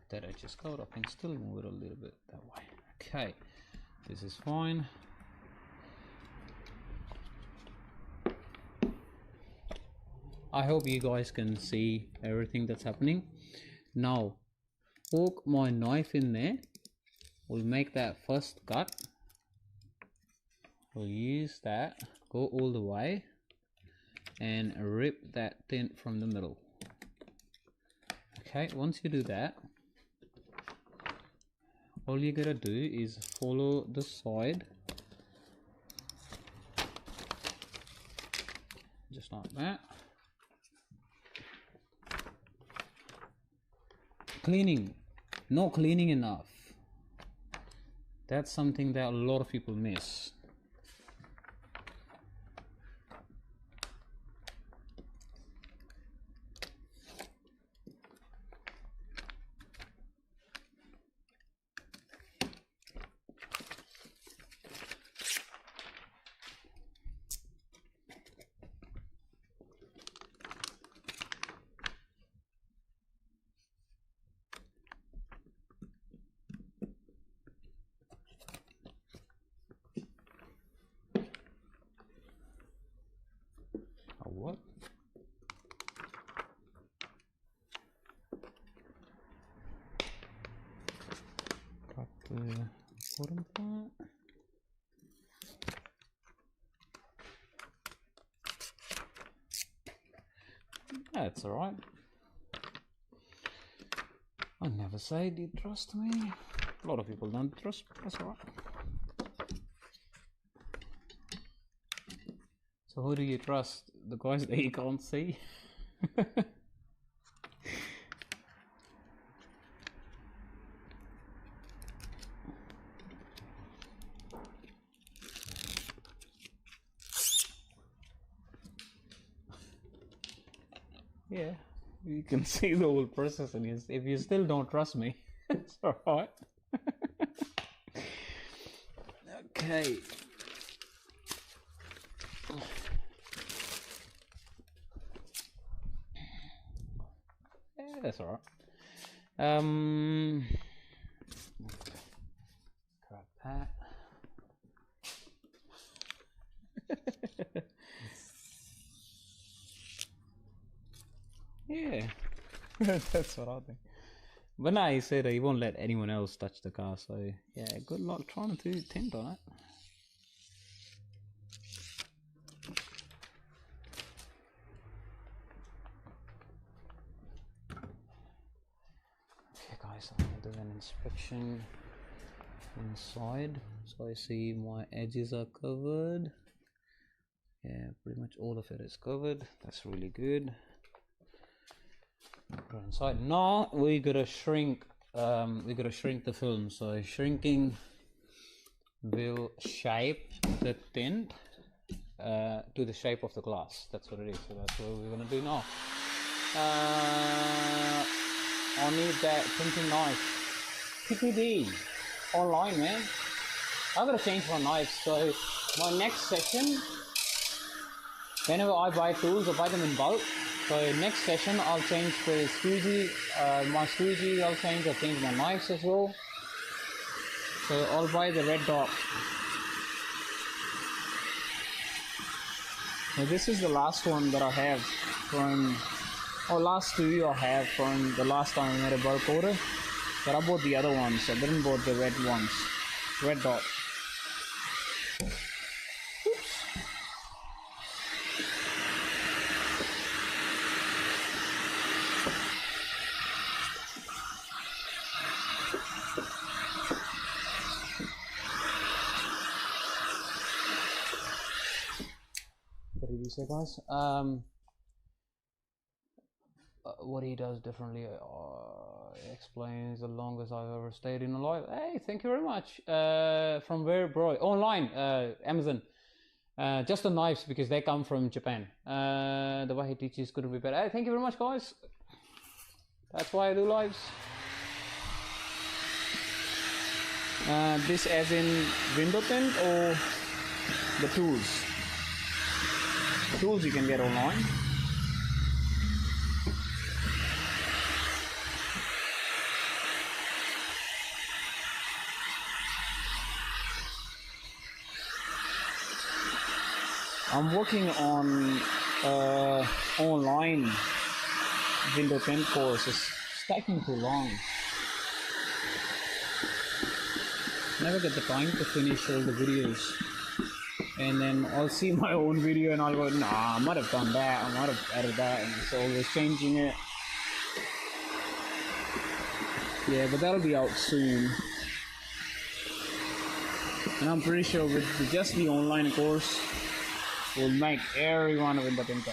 S1: That edge is covered. I can still move it a little bit that way. Okay, this is fine. I hope you guys can see everything that's happening. Now, poke my knife in there. We'll make that first cut. We'll use that. Go all the way. And rip that tint from the middle. Okay, once you do that, all you gotta do is follow the side, just like that. Cleaning, not cleaning enough. That's something that a lot of people miss. What? Cut the bottom part. That's alright. I never said you trust me. A lot of people don't trust, that's alright. So who do you trust? The guys that you can't see? Yeah, you can see the whole process, and if you still don't trust me, it's alright. Okay. Yeah, that's alright. Grab that. Yeah, that's what I think. But now he said he won't let anyone else touch the car, so yeah, good luck trying to tint on it. Okay guys, I'm gonna do an inspection inside. So I see my edges are covered. Yeah, pretty much all of it is covered. That's really good. Go inside. Now we gotta shrink. We gotta shrink the film. So shrinking will shape the tint to the shape of the glass. That's what it is. So that's what we're gonna do now. I need that tinting knife. PPD online, man. I gotta change my knives. So my next session, whenever I buy tools, I buy them in bulk. So next session, I'll change the squeegee, my squeegee. I'll change my knives as well. So I'll buy the red dot. Now this is the last one that I have from, or last two I have from the last time I made a bulk order. But I bought the other ones. I didn't bought the red ones. Red dot. Oops. What did you say, guys? What he does differently explains the longest I've ever stayed in a life. Hey, thank you very much. From where, bro? Online, Amazon. Just the knives because they come from Japan. The way he teaches couldn't be better. Hey, thank you very much, guys. That's why I do lives. This as in window tint or the tools? The tools you can get online. I'm working on online window tint course. It's taking too long. Never get the time to finish all the videos. And then I'll see my own video and I'll go, nah, I might have done that, I might have added that, and it's always changing it. Yeah, but that'll be out soon. And I'm pretty sure with just the online course, will make everyone of the tinter.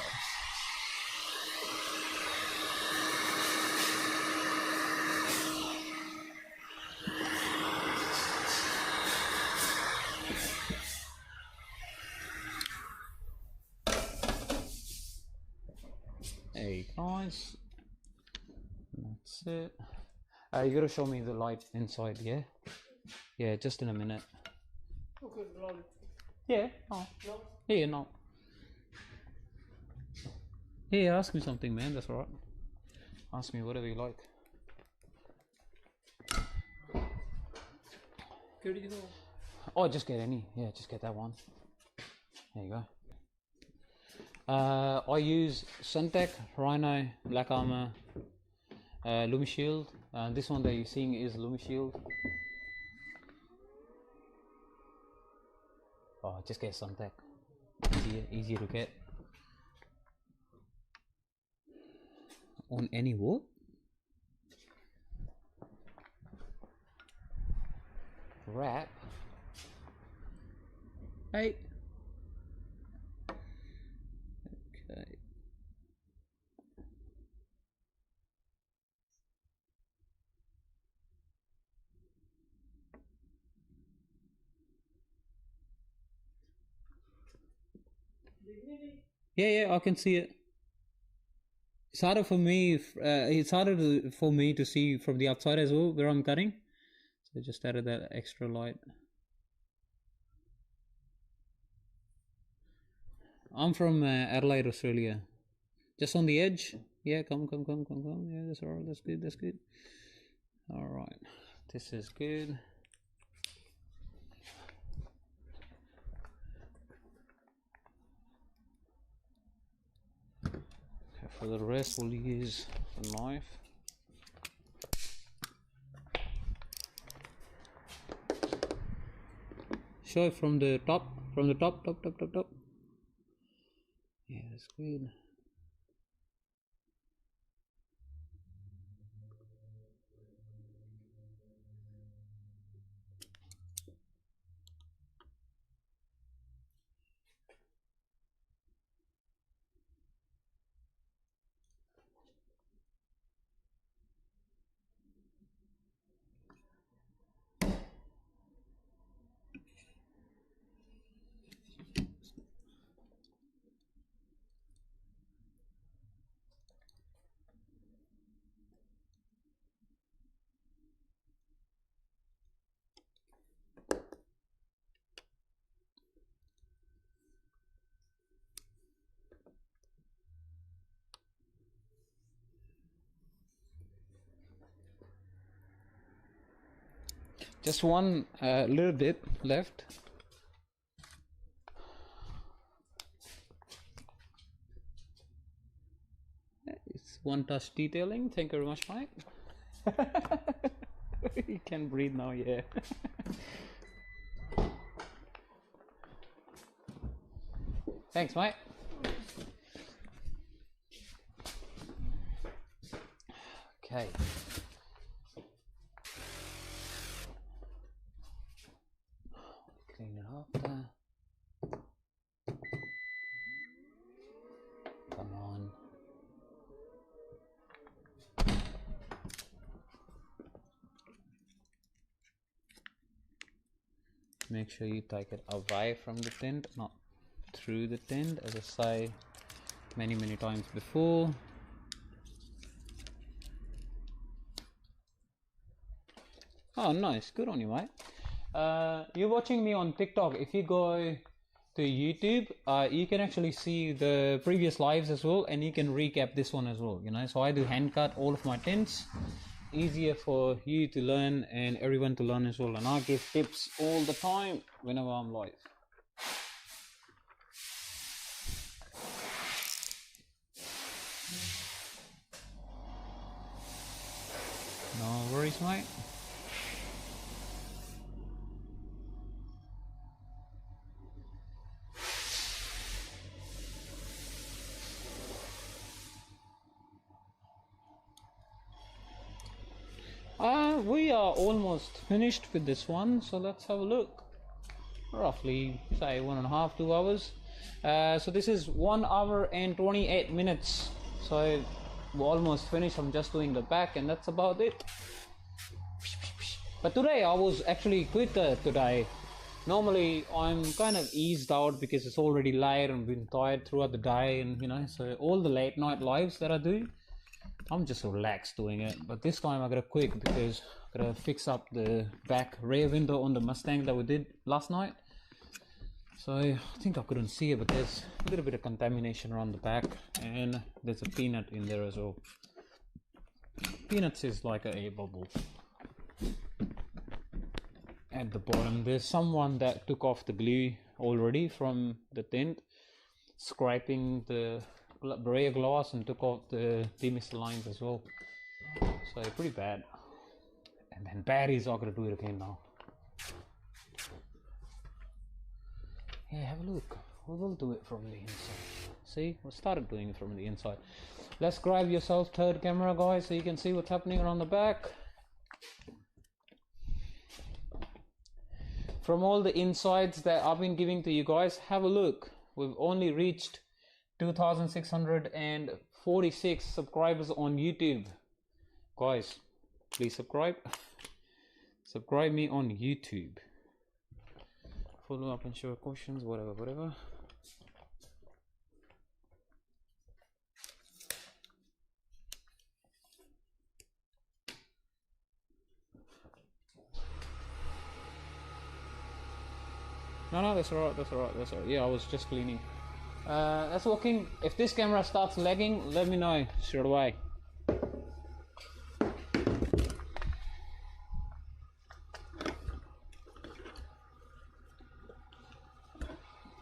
S1: Hey guys, that's it. You gotta show me the light inside, yeah? Yeah, just in a minute.
S2: Okay, blow it.
S1: Yeah, no.
S2: No?
S1: Yeah, no. Yeah, ask me something, man, that's alright. Ask me whatever you like.
S2: Where did you go?
S1: Oh, just get any. Yeah, just get that one. There you go. I use Suntech, Rhino, Black Armor, Lumishield. This one that you're seeing is Lumishield. Oh, just get Suntech. Easier to get. On any wood. Wrap. Hey. Okay. Yeah, I can see it. It's harder for me. It's harder for me to see from the outside as well where I'm cutting. So just added that extra light. I'm from Adelaide, Australia. Just on the edge. Yeah, come. Yeah, that's alright. That's good. Alright. This is good. Okay, for the rest we'll use the knife. Show it from the top. Top. Yeah, that's good. Just one little bit left. It's one touch detailing. Thank you very much, Mike. You can breathe now, yeah. Thanks, Mike. Okay. Clean it up there. Come on. Make sure you take it away from the tint, not through the tint, as I say many times before. Oh, nice. Good on you, mate. You're watching me on TikTok. If you go to YouTube, you can actually see the previous lives as well, and you can recap this one as well, you know. So I do hand cut all of my tints. Easier for you to learn and everyone to learn as well, and I give tips all the time whenever I'm live. No worries, mate. We are almost finished with this one, so let's have a look. Roughly, say 1.5 to 2 hours. So this is 1 hour and 28 minutes. So we're almost finished. I'm just doing the back, and that's about it. But today I was actually quicker today. Normally I'm kind of eased out because it's already late and been tired throughout the day, and you know, so all the late night lives that I do, I'm just relaxed doing it. But this time I gotta quick because I gotta fix up the back rear window on the Mustang that we did last night. So I think I couldn't see it, but there's a little bit of contamination around the back, and there's a peanut in there as well. Peanuts is like a air bubble. At the bottom there's someone that took off the glue already from the tint, scraping the rear glass, and took off the demister lines as well. So pretty bad. And then bad is I'm gonna do it again now. Yeah, have a look. We will do it from the inside. See, we started doing it from the inside. Let's grab yourself third camera, guys, so you can see what's happening around the back. From all the insights that I've been giving to you guys, have a look. We've only reached 2,646 subscribers on YouTube. Guys, please subscribe. Subscribe me on YouTube. Follow up and show questions, whatever. No, that's alright. Yeah, I was just cleaning. That's working. If this camera starts lagging, let me know straight away.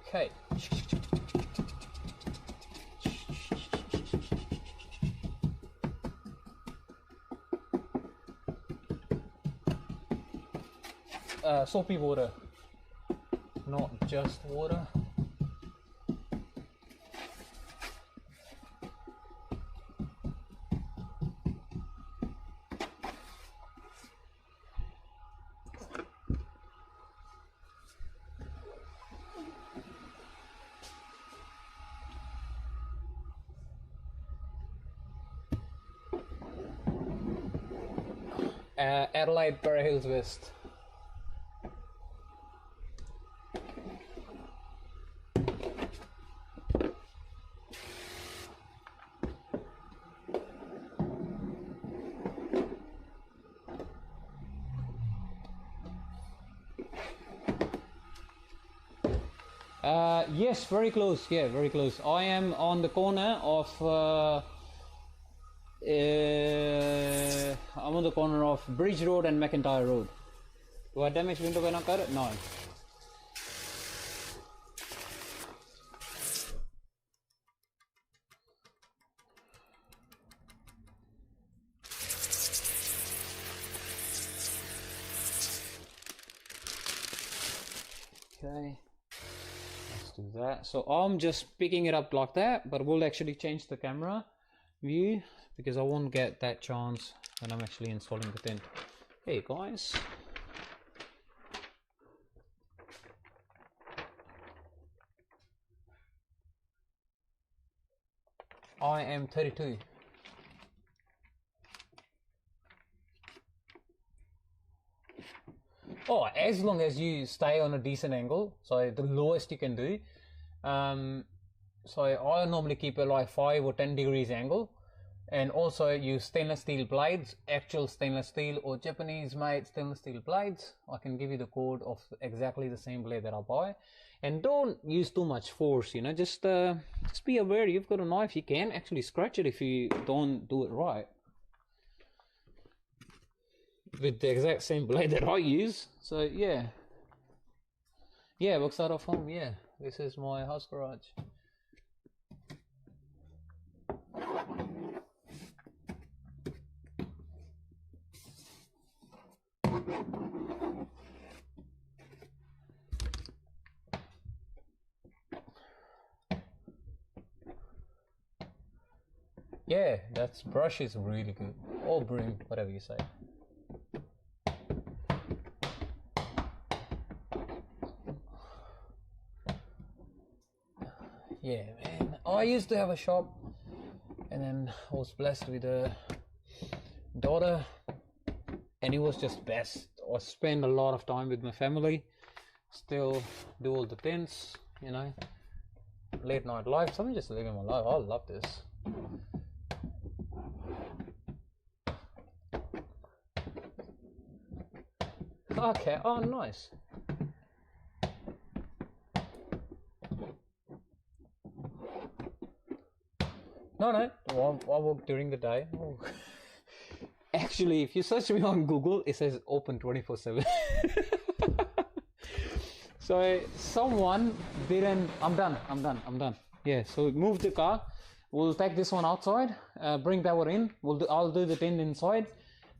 S1: Okay. Soapy water, not just water. Adelaide, Para Hills West. Yes, very close. Yeah, very close. I am on the corner of I'm on the corner of Bridge Road and McIntyre Road. Do I damage window when I cut it? No. Okay, let's do that. So I'm just picking it up like that, but we'll actually change the camera view because I won't get that chance when I'm actually installing the tint. Hey guys. I am 32. Oh, as long as you stay on a decent angle, so the lowest you can do. So I normally keep it like 5 or 10 degrees angle, and also use stainless steel blades, actual stainless steel or Japanese made stainless steel blades. I can give you the code of exactly the same blade that I buy, and don't use too much force. You know, just be aware you've got a knife. You can actually scratch it if you don't do it right. With the exact same blade that I use. So yeah, works out of home. Yeah, this is my house garage. Yeah, that brush is really good, or broom, whatever you say. Yeah, man. I used to have a shop, and then I was blessed with a daughter, and it was just best. I spend a lot of time with my family, still do all the tints, you know, late night life. So I'm just living my life. I love this. Okay, oh nice. No, I work during the day. Oh. Actually, if you search me on Google, it says open 24/7. So someone didn't. I'm done. Yeah. So move the car. We'll take this one outside. Bring that one in. I'll do the tint inside,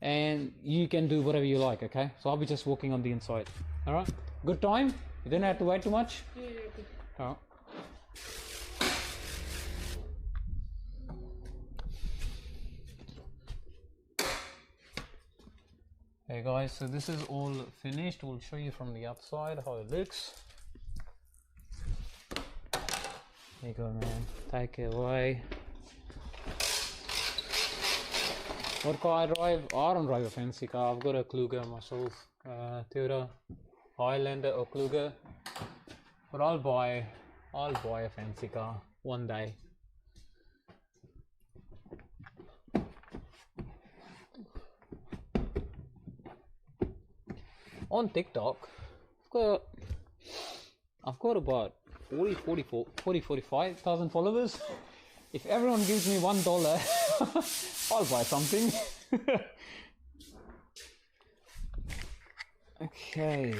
S1: and you can do whatever you like. Okay. So I'll be just working on the inside. All right. Good time. You didn't have to wait too much.
S2: Yeah, okay.
S1: All right. Hey guys, so this is all finished. We'll show you from the outside how it looks. There you go, man. Take it away. What car I drive? I don't drive a fancy car. I've got a Kluger myself, Toyota Highlander or Kluger. But I'll buy a fancy car one day. On TikTok, I've got about 45,000 followers. If everyone gives me $1, I'll buy something. Okay.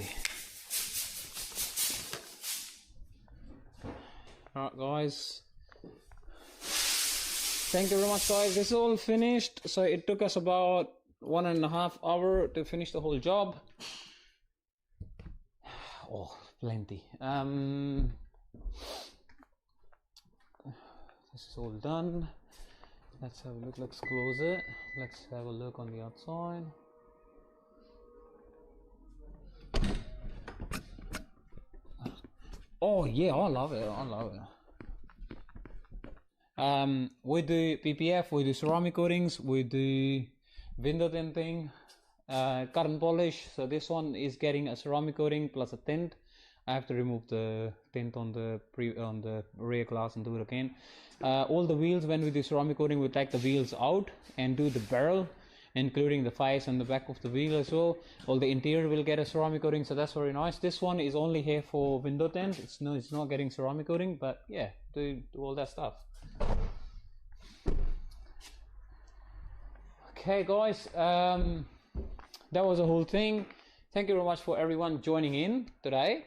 S1: Alright guys. Thank you very much guys. This is all finished. So it took us about 1.5 hours to finish the whole job. Oh, plenty. This is all done. Let's have a look. Let's close it. Let's have a look on the outside. Oh yeah, I love it. We do PPF, we do ceramic coatings, we do window tinting, curtain polish. So this one is getting a ceramic coating plus a tint. I have to remove the tint on the rear glass and do it again. All the wheels, when we do ceramic coating, we take the wheels out and do the barrel, including the face and the back of the wheel as well. All the interior will get a ceramic coating, so that's very nice. This one is only here for window tint. It's not getting ceramic coating, but yeah, do all that stuff. Okay guys, that was the whole thing. thank you very much for everyone joining in today.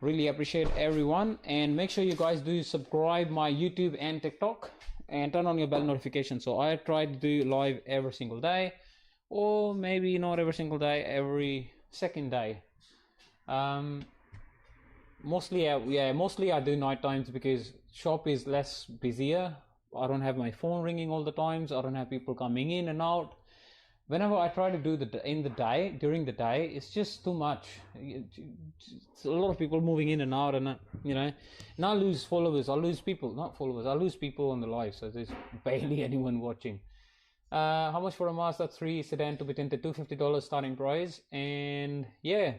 S1: Really appreciate everyone, and make sure you guys do subscribe my YouTube and TikTok and turn on your bell notification. So I try to do live every single day, or maybe not every single day, every second day. Mostly I do night times because shop is less busier. I don't have my phone ringing all the times. I don't have people coming in and out. Whenever I try to do during the day, it's just too much. It's a lot of people moving in and out, and and I lose followers. I lose people, not followers. I lose people on the live, so there's barely anyone watching. How much for a Mazda 3 sedan to be tinted? $250 starting price. And yeah,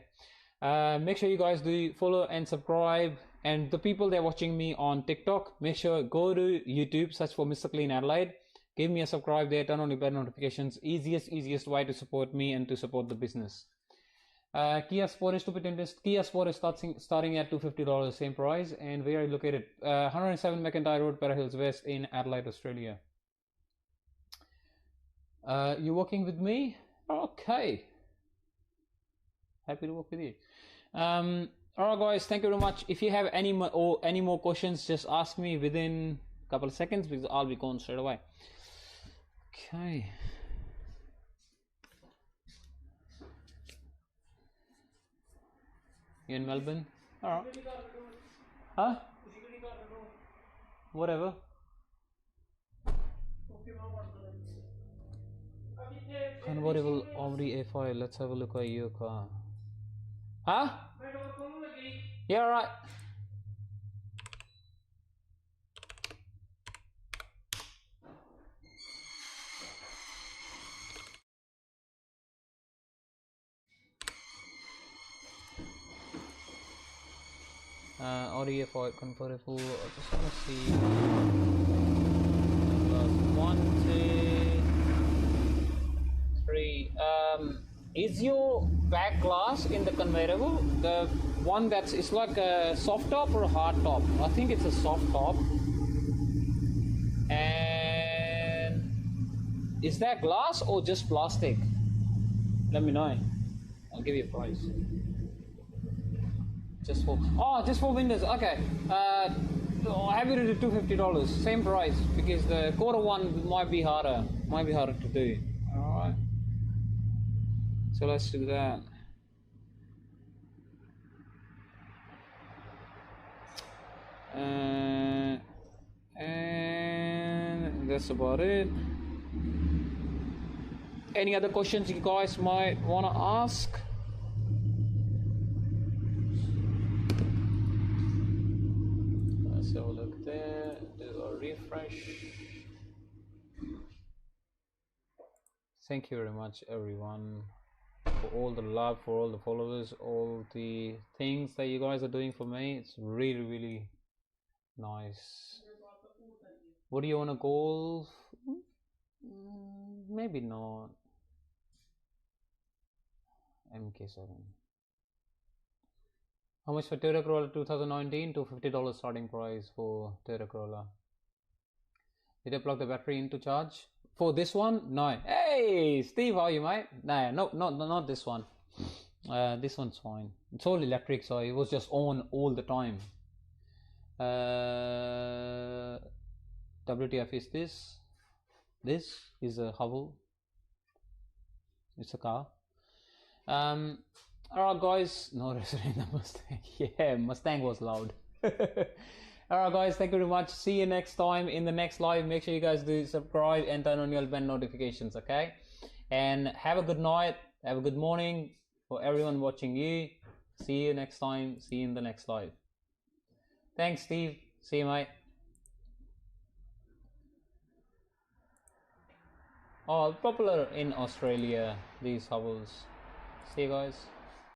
S1: make sure you guys do follow and subscribe. And the people that are watching me on TikTok, make sure go to YouTube, search for Mr Clean Adelaide. Give me a subscribe there, turn on your bell notifications. Easiest way to support me and to support the business. Kia Sportage to be tinted. Kia Sportage starting at $250, same price. And where are you located? 107 McIntyre Road, Para Hills West in Adelaide, Australia. You working with me? Okay. Happy to work with you. Alright guys, thank you very much. If you have any more questions, just ask me within a couple of seconds, because I'll be going straight away. Okay. You in Melbourne? Alright. Huh? Whatever. Convertible Audi A5. Let's have a look at your car. Huh? Yeah, right. Audi A5 convertible. I just want to see. 1, 2, 3. Is your back glass in the convertible the one that's it's like a soft top or a hard top? I think it's a soft top. And is that glass or just plastic? Let me know. I'll give you a price. Just for windows. Okay. Happy to do $250. Same price, because the quarter one might be harder to do. All right. So let's do that. And that's about it. Any other questions you guys might want to ask? Let's have a look there. Do a refresh. Thank you very much, everyone, for all the love, for all the followers, all the things that you guys are doing for me. It's really nice. What do you want to golf? Maybe not. MK7. How much for Toyota Corolla 2019? $250 starting price for Toyota Corolla. Did I plug the battery into charge? For this one? No. Hey, Steve, how are you, mate? No, not this one. This one's fine. It's all electric, so it was just on all the time. WTF is this? This is a Haval. It's a car. Alright guys, no resident the Mustang. Yeah, Mustang was loud. Alright guys, thank you very much. See you next time in the next live. Make sure you guys do subscribe and turn on your bell notifications, okay? And have a good night, have a good morning for everyone watching you. See you next time. See you in the next live. Thanks, Steve. See you, mate. Oh, popular in Australia, these Havals. See you guys.